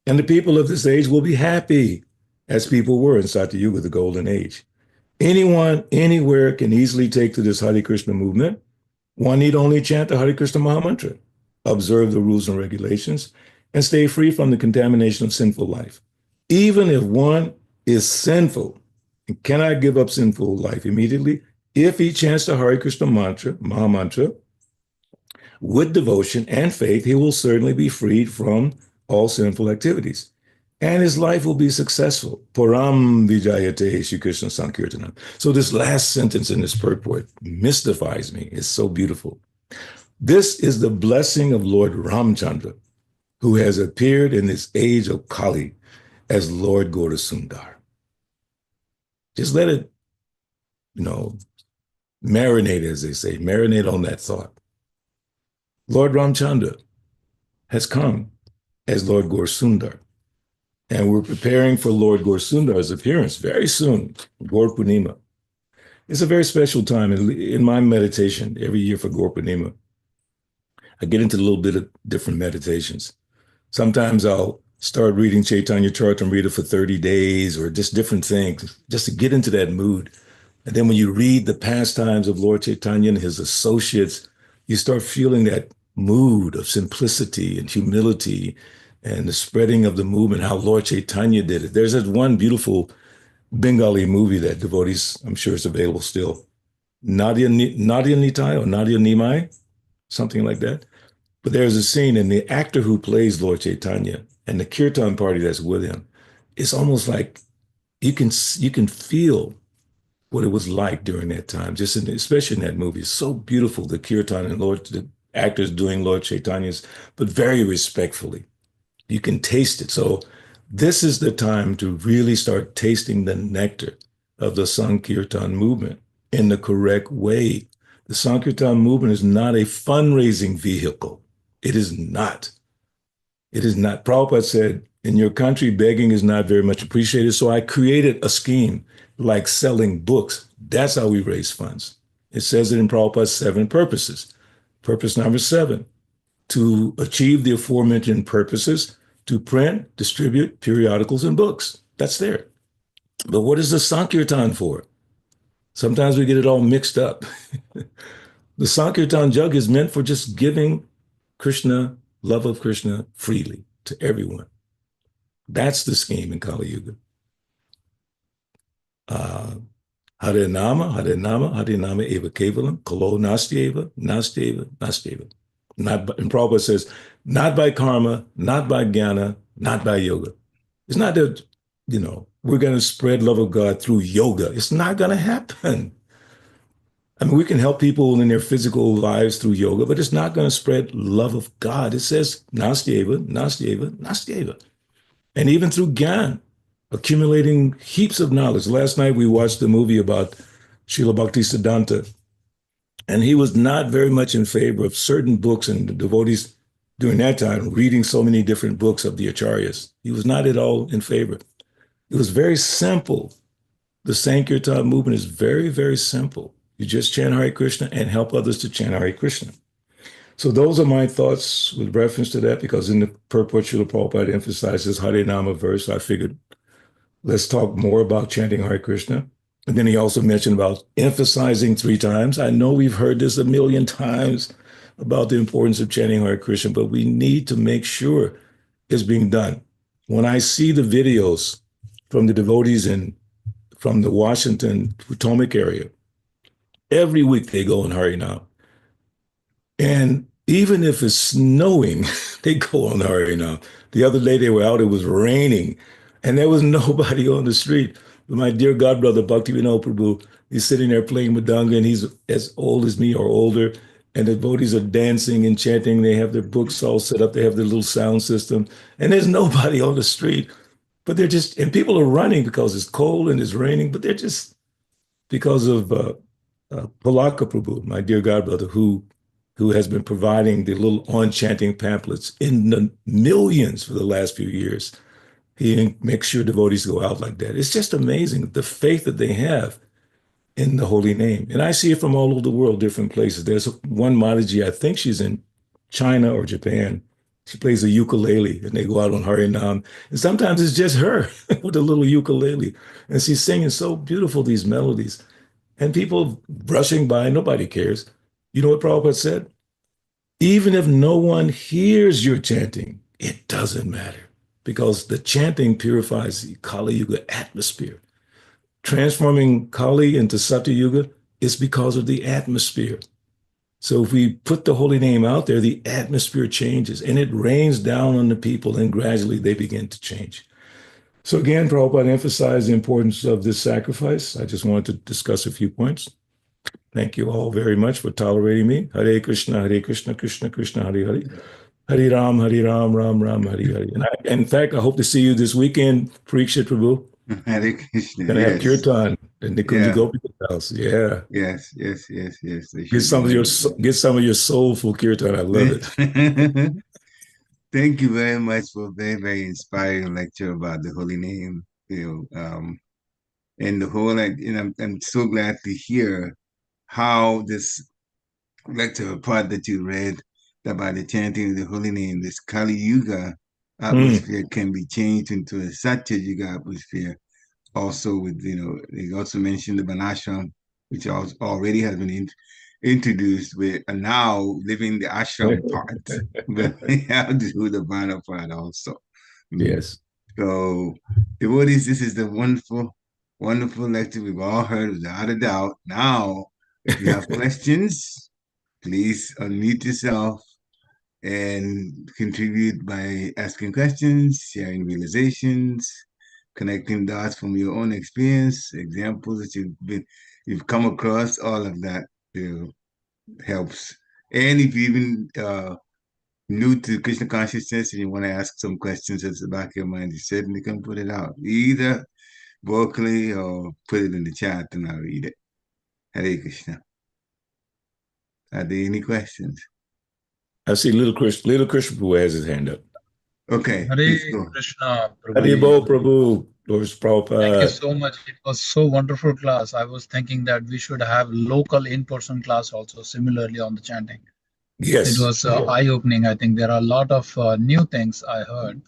[SPEAKER 4] And the people of this age will be happy, as people were in Satya Yuga, the golden age. Anyone, anywhere can easily take to this Hare Krishna movement. One need only chant the Hare Krishna Maha Mantra, observe the rules and regulations, and stay free from the contamination of sinful life. Even if one is sinful and cannot give up sinful life immediately, if he chants the Hare Krishna mantra, Maha Mantra, with devotion and faith, he will certainly be freed from all sinful activities. And his life will be successful. Param vijayate Shri Krishna Sankirtanam. So this last sentence in this purport mystifies me. It's so beautiful. This is the blessing of Lord Ramchandra, who has appeared in this age of Kali as Lord Gaurasundar. Just let it, marinate, as they say, marinate on that thought. Lord Ramchandra has come as Lord Gaurasundar. And we're preparing for Lord Gaurasundar's appearance very soon, Gaur Purnima. It's a very special time in my meditation every year for Gaur Purnima. I get into a little bit of different meditations. Sometimes I'll start reading Chaitanya Charitamrita for 30 days or just different things, just to get into that mood. And then when you read the pastimes of Lord Chaitanya and his associates, you start feeling that mood of simplicity and humility and the spreading of the movement, how Lord Chaitanya did it. There's that one beautiful Bengali movie that devotees, I'm sure it's available still, Nadia Nitai or Nadia Nimai, something like that. But there's a scene, and the actor who plays Lord Chaitanya and the kirtan party that's with him, it's almost like you can feel what it was like during that time, especially in that movie. It's so beautiful, the kirtan and the actors doing Lord Chaitanya's, but very respectfully. You can taste it. So this is the time to really start tasting the nectar of the Sankirtan movement in the correct way. The Sankirtan movement is not a fundraising vehicle. It is not. It is not. Prabhupada said, in your country, begging is not very much appreciated. So I created a scheme like selling books. That's how we raise funds. It says it in Prabhupada's 7 purposes. Purpose number 7, to achieve the aforementioned purposes, to print, distribute periodicals and books. That's there. But what is the Sankirtan for? Sometimes we get it all mixed up. The Sankirtan jug is meant for just giving Krishna, love of Krishna freely to everyone. That's the scheme in Kali Yuga. Hare Nama, Hare Nama, Hare Nama Eva Kevalam, Kalo Nastyeva, Nastyeva, Nastyeva. And Prabhupada says, not by karma, not by jnana, not by yoga. It's not that, we're going to spread love of God through yoga. It's not going to happen. I mean, we can help people in their physical lives through yoga, but it's not going to spread love of God. It says, Nastyeva, Nastyeva, Nastyeva. And even through Gyan, accumulating heaps of knowledge. Last night we watched the movie about Srila Bhaktisiddhanta, and he was not very much in favor of certain books, and the devotees during that time reading so many different books of the acharyas. He was not at all in favor. It was very simple. The Sankirtan movement is very, very simple. You just chant Hare Krishna and help others to chant Hare Krishna. So those are my thoughts with reference to that, because in the purport, Srila Prabhupada emphasizes Hare Nama verse. I figured, let's talk more about chanting Hare Krishna. And then he also mentioned about emphasizing 3 times. I know we've heard this a million times about the importance of chanting Hare Krishna, but we need to make sure it's being done. When I see the videos from the devotees from the Washington, Potomac area, every week they go on Hare Nama. And even if it's snowing, they go on Hare Nama. The other day they were out, it was raining, and there was nobody on the street. But my dear godbrother, Bhaktivinoda Prabhu, he's sitting there playing Madanga, and he's as old as me or older, and the devotees are dancing and chanting. They have their books all set up. They have their little sound system, and there's nobody on the street. But they're just, and people are running because it's cold and it's raining, but they're just, because of Palaka Prabhu, my dear godbrother, who has been providing the little on-chanting pamphlets in the millions for the last few years. He makes sure devotees go out like that. It's just amazing, the faith that they have in the holy name. And I see it from all over the world, different places. There's one Mataji, I think she's in China or Japan. She plays a ukulele, and they go out on Hare Nama. And sometimes it's just her with a little ukulele. And she's singing so beautiful, these melodies. And people brushing by, nobody cares. You know what Prabhupada said? Even if no one hears your chanting, it doesn't matter, because the chanting purifies the Kali Yuga atmosphere. Transforming Kali into Satya Yuga is because of the atmosphere. So if we put the holy name out there, the atmosphere changes, and it rains down on the people, and gradually they begin to change. So again, Prabhupada emphasized the importance of this sacrifice. I just wanted to discuss a few points. Thank you all very much for tolerating me. Hare Krishna, Krishna Krishna, Hare Hare. Hare Ram, Ram Ram, Hare Hare. And in fact, I hope to see you this weekend, Parikshit Prabhu.
[SPEAKER 3] Hare Krishna.
[SPEAKER 4] Gonna have kirtan in the Kunja Gopika's house. Yeah.
[SPEAKER 3] Yes.
[SPEAKER 4] Get some of your soulful kirtan. I love it.
[SPEAKER 3] Thank you very much for a very, very inspiring lecture about the holy name. And the whole, and I'm so glad to hear how this lecture part that you read about the chanting of the holy name, this Kali Yuga atmosphere can be changed into a Satya Yuga atmosphere. Also with, they also mentioned the Banashram, which already has been introduced, we are now living the ashram part, but we have to do the Vana part also.
[SPEAKER 4] Yes.
[SPEAKER 3] So, devotees, this is the wonderful, wonderful lecture we've all heard without a doubt. Now, if you have questions, please unmute yourself and contribute by asking questions, sharing realizations, connecting dots from your own experience, examples that you've come across. All of that helps. And if you even new to Krishna consciousness and you want to ask some questions at the back of your mind, you certainly can put it out, either vocally or put it in the chat and I'll read it. Hare Krishna. Are there any questions?
[SPEAKER 4] I see little Krishna Prabhu has his hand up.
[SPEAKER 3] Okay.
[SPEAKER 6] Hare
[SPEAKER 3] Please go.
[SPEAKER 6] Krishna,
[SPEAKER 4] Haribo
[SPEAKER 6] Prabhuji.
[SPEAKER 4] Prabhu, Lord
[SPEAKER 6] Thank you
[SPEAKER 4] Prabhupada.
[SPEAKER 6] so much. It was so wonderful class. I was thinking that we should have local in-person class also similarly on the chanting. It
[SPEAKER 4] Yes.
[SPEAKER 6] was eye-opening. I think there are a lot of new things I heard.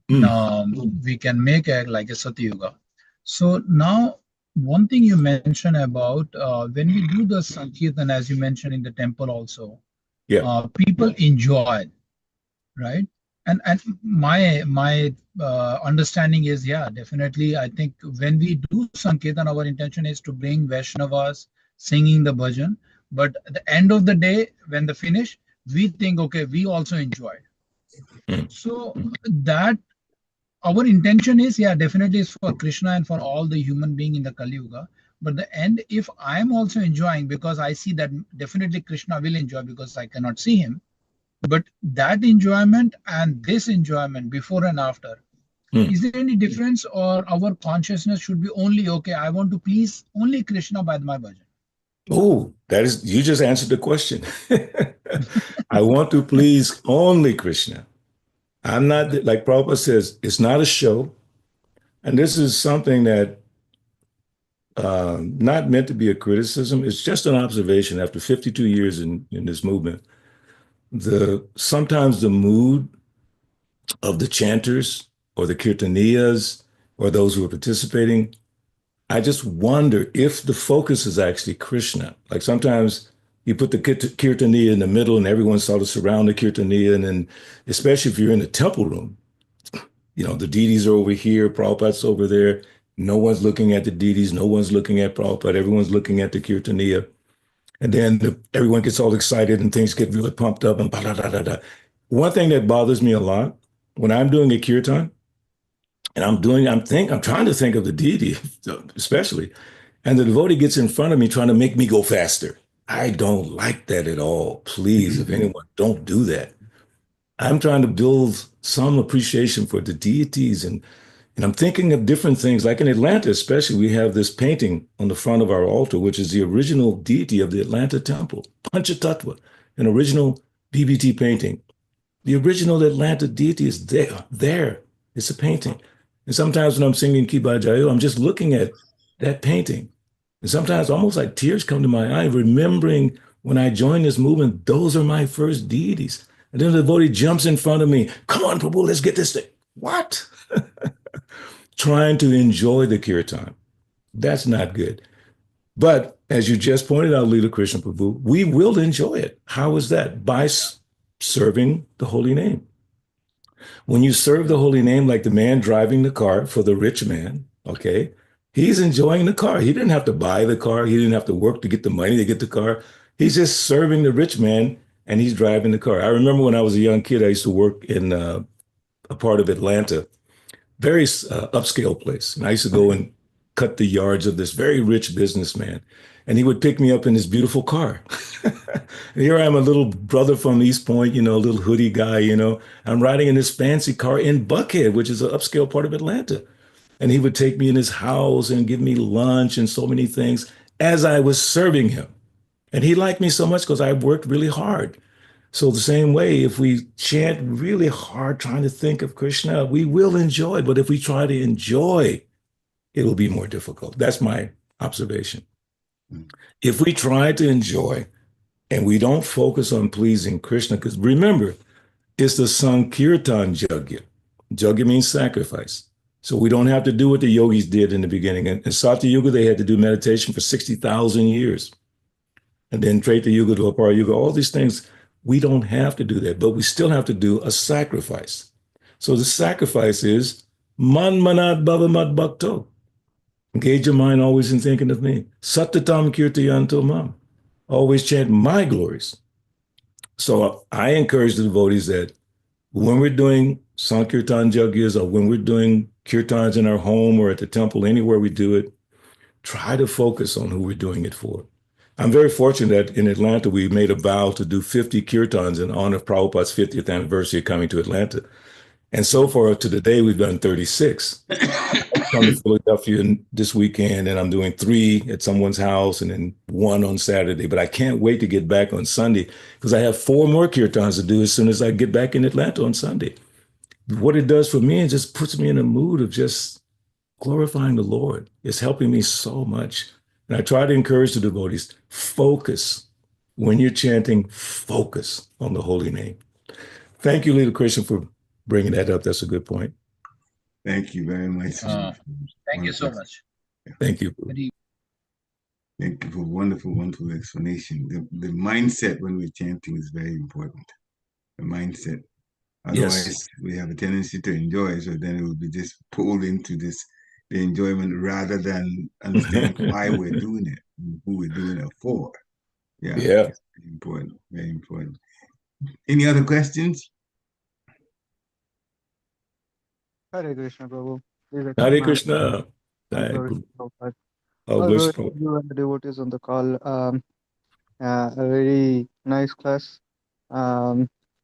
[SPEAKER 6] We can make it like a Satyuga. So now, one thing you mentioned about when we do the Sankirtan, as you mentioned in the temple also,
[SPEAKER 4] Yeah.
[SPEAKER 6] people enjoy, right? And my understanding is, yeah, definitely. I think when we do Sankirtan, our intention is to bring Vaishnavas singing the bhajan. But at the end of the day, when the finish, we think, okay, we also enjoyed. So that our intention is, yeah, definitely is for Krishna and for all the human being in the Kali Yuga. But the end, if I'm also enjoying, because I see that definitely Krishna will enjoy because I cannot see him. But that enjoyment and this enjoyment before and after, is there any difference, or our consciousness should be only, okay, I want to please only Krishna by my bhajan?
[SPEAKER 4] Oh, you just answered the question. I want to please only Krishna. I'm not, like Prabhupada says, it's not a show. And this is something that not meant to be a criticism. It's just an observation after 52 years in this movement. Sometimes the mood of the chanters or the kirtaniyas or those who are participating, I just wonder if the focus is actually Krishna. Like sometimes you put the kirtaniya in the middle and everyone sort of surround the kirtaniya, and then especially if you're in the temple room, you know, the deities are over here, Prabhupada's over there. No one's looking at the deities. No one's looking at Prabhupada. Everyone's looking at the kirtaniya. And then everyone gets all excited and things get really pumped up and da-da-da-da-da. One thing that bothers me a lot when I'm doing a kirtan and I'm trying to think of the deity, especially, and the devotee gets in front of me trying to make me go faster. I don't like that at all. Please, if anyone, don't do that. I'm trying to build some appreciation for the deities, and I'm thinking of different things. Like in Atlanta, especially, we have this painting on the front of our altar, which is the original deity of the Atlanta temple, Panchatattva, an original BBT painting. The original Atlanta deity is there. It's a painting. And sometimes when I'm singing Kiba Jayo, I'm just looking at that painting. And sometimes almost like tears come to my eye, remembering when I joined this movement, those are my first deities. And then the devotee jumps in front of me. Come on, Prabhu, let's get this thing. What? Trying to enjoy the kirtan. That's not good. But as you just pointed out, Leela Krishna Prabhu, we will enjoy it. How is that? By serving the holy name. When you serve the holy name, like the man driving the car for the rich man, okay, he's enjoying the car. He didn't have to buy the car. He didn't have to work to get the money to get the car. He's just serving the rich man and he's driving the car. I remember when I was a young kid, I used to work in a part of Atlanta, very upscale place. And I used to go and cut the yards of this very rich businessman. And he would pick me up in his beautiful car. Here I am, a little brother from East Point, a little hoodie guy, I'm riding in this fancy car in Buckhead, which is an upscale part of Atlanta. And he would take me in his house and give me lunch and so many things as I was serving him. And he liked me so much because I worked really hard. So the same way, if we chant really hard trying to think of Krishna, we will enjoy. But if we try to enjoy, it will be more difficult. That's my observation. If we try to enjoy and we don't focus on pleasing Krishna, because remember, it's the Sankirtan Yajna. Yajna means sacrifice. So we don't have to do what the yogis did in the beginning. In Satya Yuga, they had to do meditation for 60,000 years. and then Treta Yuga to Apara Yuga, all these things, we don't have to do that, but we still have to do a sacrifice. So the sacrifice is man manat bhavamat bhakto. Engage your mind always in thinking of me. Sattatam kirtayanto mam. Always chant my glories. So I encourage the devotees that when we're doing Sankirtan Yagyas or when we're doing kirtans in our home or at the temple, anywhere we do it, try to focus on who we're doing it for. I'm very fortunate that in Atlanta, we made a vow to do 50 kirtans in honor of Prabhupada's 50th anniversary coming to Atlanta. And so far to today, we've done 36. I'm coming to Philadelphia this weekend, and I'm doing 3 at someone's house and then 1 on Saturday. But I can't wait to get back on Sunday because I have 4 more kirtans to do as soon as I get back in Atlanta on Sunday. What it does for me is just puts me in a mood of just glorifying the Lord. It's helping me so much. And I try to encourage the devotees, focus. When you're chanting, focus on the holy name. Thank you, Leader Krishna, for bringing that up. That's a good point.
[SPEAKER 3] Thank you very much.
[SPEAKER 6] Thank you so much.
[SPEAKER 4] Thank you.
[SPEAKER 3] Thank you for wonderful, wonderful explanation. The mindset when we're chanting is very important. The mindset. Otherwise,
[SPEAKER 4] Yes.
[SPEAKER 3] we have a tendency to enjoy, so then it will be just pulled into the enjoyment rather than understand why we're doing it, who we're doing it for. Yeah.
[SPEAKER 4] Yeah.
[SPEAKER 3] Very important. Very important. Any other questions?
[SPEAKER 7] Hare Krishna, Prabhu. Please accept
[SPEAKER 4] Hare
[SPEAKER 7] my
[SPEAKER 4] Krishna.
[SPEAKER 7] glory to Prabhupada.
[SPEAKER 4] Oh,
[SPEAKER 7] All
[SPEAKER 4] bless
[SPEAKER 7] glory
[SPEAKER 4] you.
[SPEAKER 7] to you and the devotees on the call. A very nice class.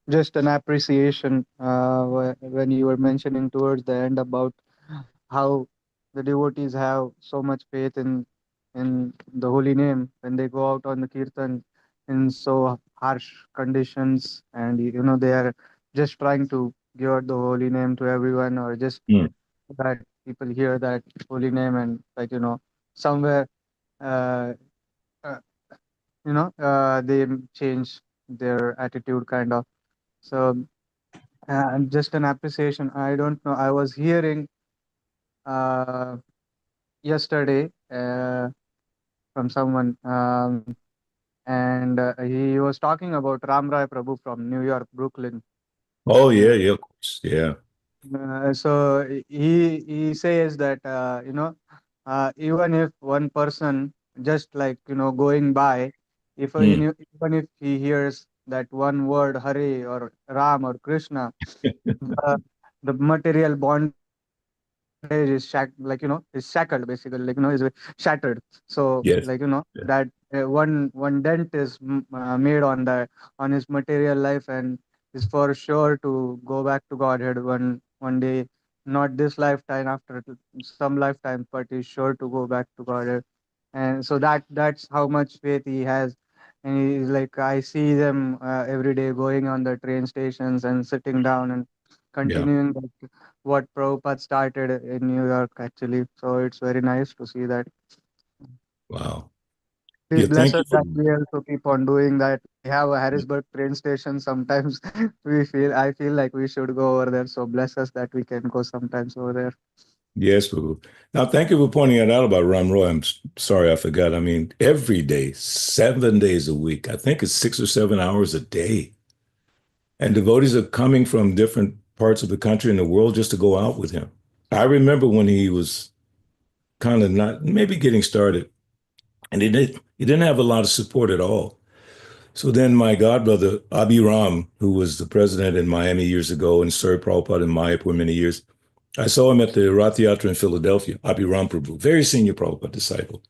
[SPEAKER 7] Just an appreciation when you were mentioning towards the end about how the devotees have so much faith in the holy name when they go out on the kirtan in so harsh conditions, and they are just trying to give out the holy name to everyone, or just
[SPEAKER 4] Mm.
[SPEAKER 7] that people hear that holy name and somewhere uh, uh, they change their attitude kind of. So just an appreciation. I don't know, I was hearing uh, yesterday from someone, and he was talking about Ram Rai Prabhu from New York, Brooklyn.
[SPEAKER 4] Oh, yeah, of course. Yeah.
[SPEAKER 7] So he says that even if one person just going by, if
[SPEAKER 4] Mm.
[SPEAKER 7] even if he hears that one word Hare or Ram or Krishna, the, the material bondage is is shackled, basically, is shattered. So
[SPEAKER 4] Yes. Yeah.
[SPEAKER 7] that one dent is made on his material life, and is for sure to go back to Godhead one day, not this lifetime, after some lifetime, but he's sure to go back to Godhead. And so that's how much faith he has. And he's like, I see them every day going on the train stations and sitting down and
[SPEAKER 4] Yeah.
[SPEAKER 7] continuing what Prabhupada started in New York, actually. So it's very nice to see that.
[SPEAKER 4] Wow.
[SPEAKER 7] Please
[SPEAKER 4] Yeah.
[SPEAKER 7] bless
[SPEAKER 4] Thank
[SPEAKER 7] us
[SPEAKER 4] you for
[SPEAKER 7] that we also keep on doing that. We have a Harrisburg train station. Sometimes I feel like we should go over there. So bless us that we can go sometimes over there.
[SPEAKER 4] Yes, Prabhu. Now, thank you for pointing that out about Ram Roy. I'm sorry I forgot. I mean, every day, 7 days a week. I think it's 6 or 7 hours a day. And devotees are coming from different parts of the country and the world just to go out with him. I remember when he was kind of not maybe getting started, and he didn't have a lot of support at all. So then my godbrother, Abhiram, who was the president in Miami years ago and served Prabhupada in Mayapur many years, I saw him at the Rath Yatra in Philadelphia, Abhiram Prabhu, very senior Prabhupada disciple.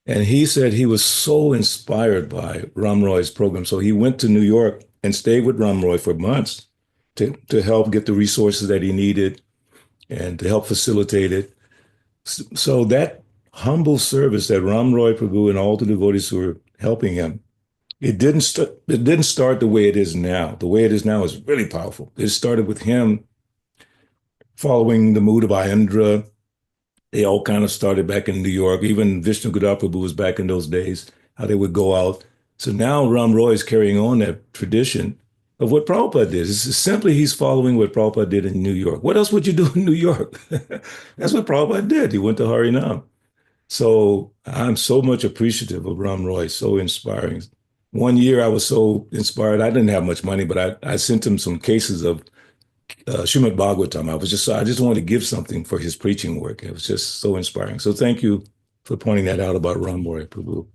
[SPEAKER 4] And he said he was so inspired by Ram Roy's program. So he went to New York and stayed with Ram Roy for months to help get the resources that he needed and to help facilitate it. So that humble service that Ram Roy Prabhu and all the devotees who were helping him, it didn't start the way it is now. The way it is now is really powerful. It started with him following the mood of Ayendra. They all kind of started back in New York. Even Vishnu Prabhu was back in those days, how they would go out. So now Ram Roy is carrying on that tradition of what Prabhupada did. It's simply he's following what Prabhupada did in New York. What else would you do in New York? That's what Prabhupada did. He went to Harinam. So I'm so much appreciative of Ram Roy, so inspiring. one year I was so inspired. I didn't have much money, but I sent him some cases of Srimad Bhagavatam. I just wanted to give something for his preaching work. It was just so inspiring. So thank you for pointing that out about Ramboy, Prabhu.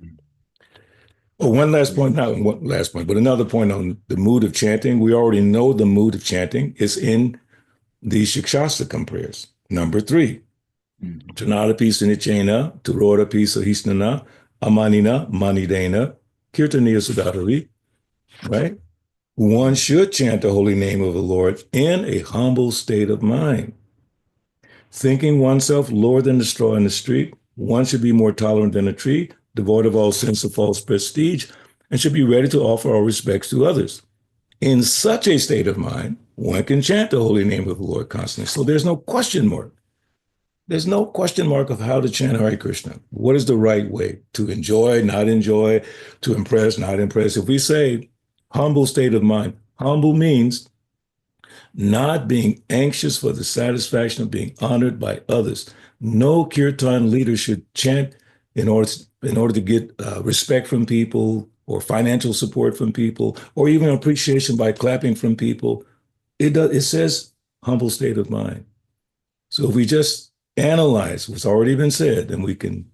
[SPEAKER 4] Oh, one last point, not one last point, but another point on the mood of chanting. We already know the mood of chanting is in the Shikshastakam prayers. Number 3, Chanadapi Sinichena, Turodapi Sahisnana, Amanina, Manidena, Kirtaniya Sudhari, right? One should chant the holy name of the Lord in a humble state of mind. Thinking oneself lower than the straw in the street, one should be more tolerant than a tree, devoid of all sense of false prestige, and should be ready to offer all respects to others. In such a state of mind, one can chant the holy name of the Lord constantly. So there's no question mark. There's no question mark of how to chant Hare Krishna. What is the right way? To enjoy, not enjoy, to impress, not impress. If we say humble state of mind, humble means not being anxious for the satisfaction of being honored by others. No kirtan leader should chant in order to get respect from people or financial support from people or even appreciation by clapping from people. It says humble state of mind. So if we just analyze what's already been said, then we can,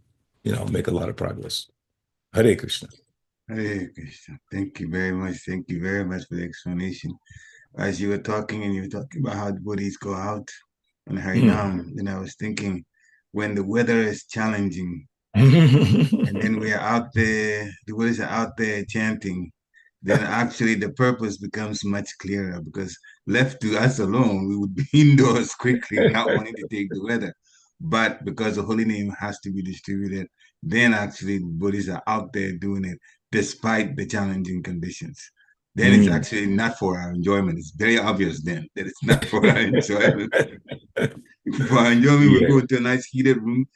[SPEAKER 4] make a lot of progress. Hare Krishna.
[SPEAKER 3] Hare Krishna. Thank you very much. Thank you very much for the explanation. As you were talking and you were talking about how the Buddhists go out on Harinam, then I was thinking when the weather is challenging and then we are out there, the Buddhists are out there chanting, then actually the purpose becomes much clearer because left to us alone, we would be indoors quickly, not wanting to take the weather. But because the holy name has to be distributed, then actually the Buddhists are out there doing it despite the challenging conditions. Then it's actually not for our enjoyment. It's very obvious then that it's not for our enjoyment. For our enjoyment, we go to a nice heated room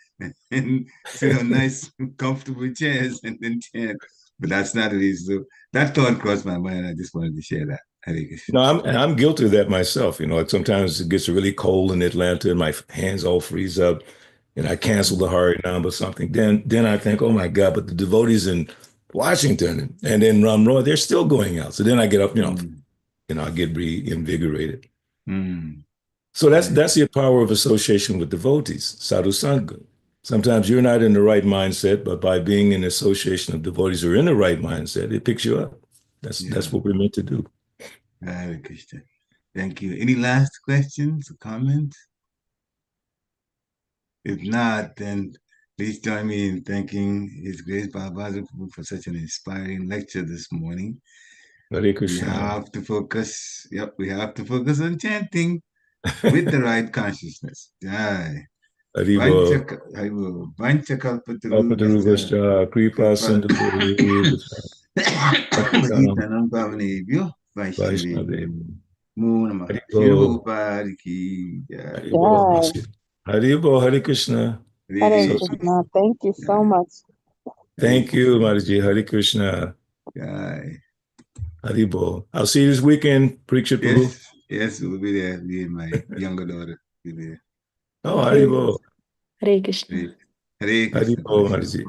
[SPEAKER 3] and sit on nice, comfortable chairs and then chant. But that's not it. So that thought crossed my mind. I just wanted to share that.
[SPEAKER 4] No, I'm guilty of that myself. Like sometimes it gets really cold in Atlanta and my hands all freeze up and I cancel the Harinam or something. Then I think, oh my God, but the devotees in Washington and then Ramroy, they're still going out. So then I get up, I get reinvigorated. So that's the power of association with devotees, sadhu sangha. Sometimes you're not in the right mindset, but by being in association of devotees who are in the right mindset, it picks you up. That's what we're meant to do.
[SPEAKER 3] Hare Krishna. Thank you. Any last questions or comments? If not, then please join me in thanking His Grace Balabhadra for such an inspiring lecture this morning.
[SPEAKER 4] Hare Krishna.
[SPEAKER 3] We have to focus. We have to focus on chanting with the right consciousness. Jai.
[SPEAKER 4] Haribo.
[SPEAKER 3] Vanchakalpatarubhascha
[SPEAKER 4] Kripa Sindhu
[SPEAKER 3] Pāvanebhyo Vaishnavebhyo Namo Namah Shirobhari ki jai.
[SPEAKER 4] Haribo, Hare Krishna.
[SPEAKER 8] Hare Krishna. Thank you so much.
[SPEAKER 4] Thank you, Mataji. Hare Krishna.
[SPEAKER 3] Jai.
[SPEAKER 4] Haribo. I'll see you this weekend. Preacher Prabhu.
[SPEAKER 3] Yes, we'll be there. Me and my younger daughter will be there.
[SPEAKER 4] Oh, Haribo.
[SPEAKER 8] Hare Krishna.
[SPEAKER 3] Hare Krishna.
[SPEAKER 4] Haribo, Mataji.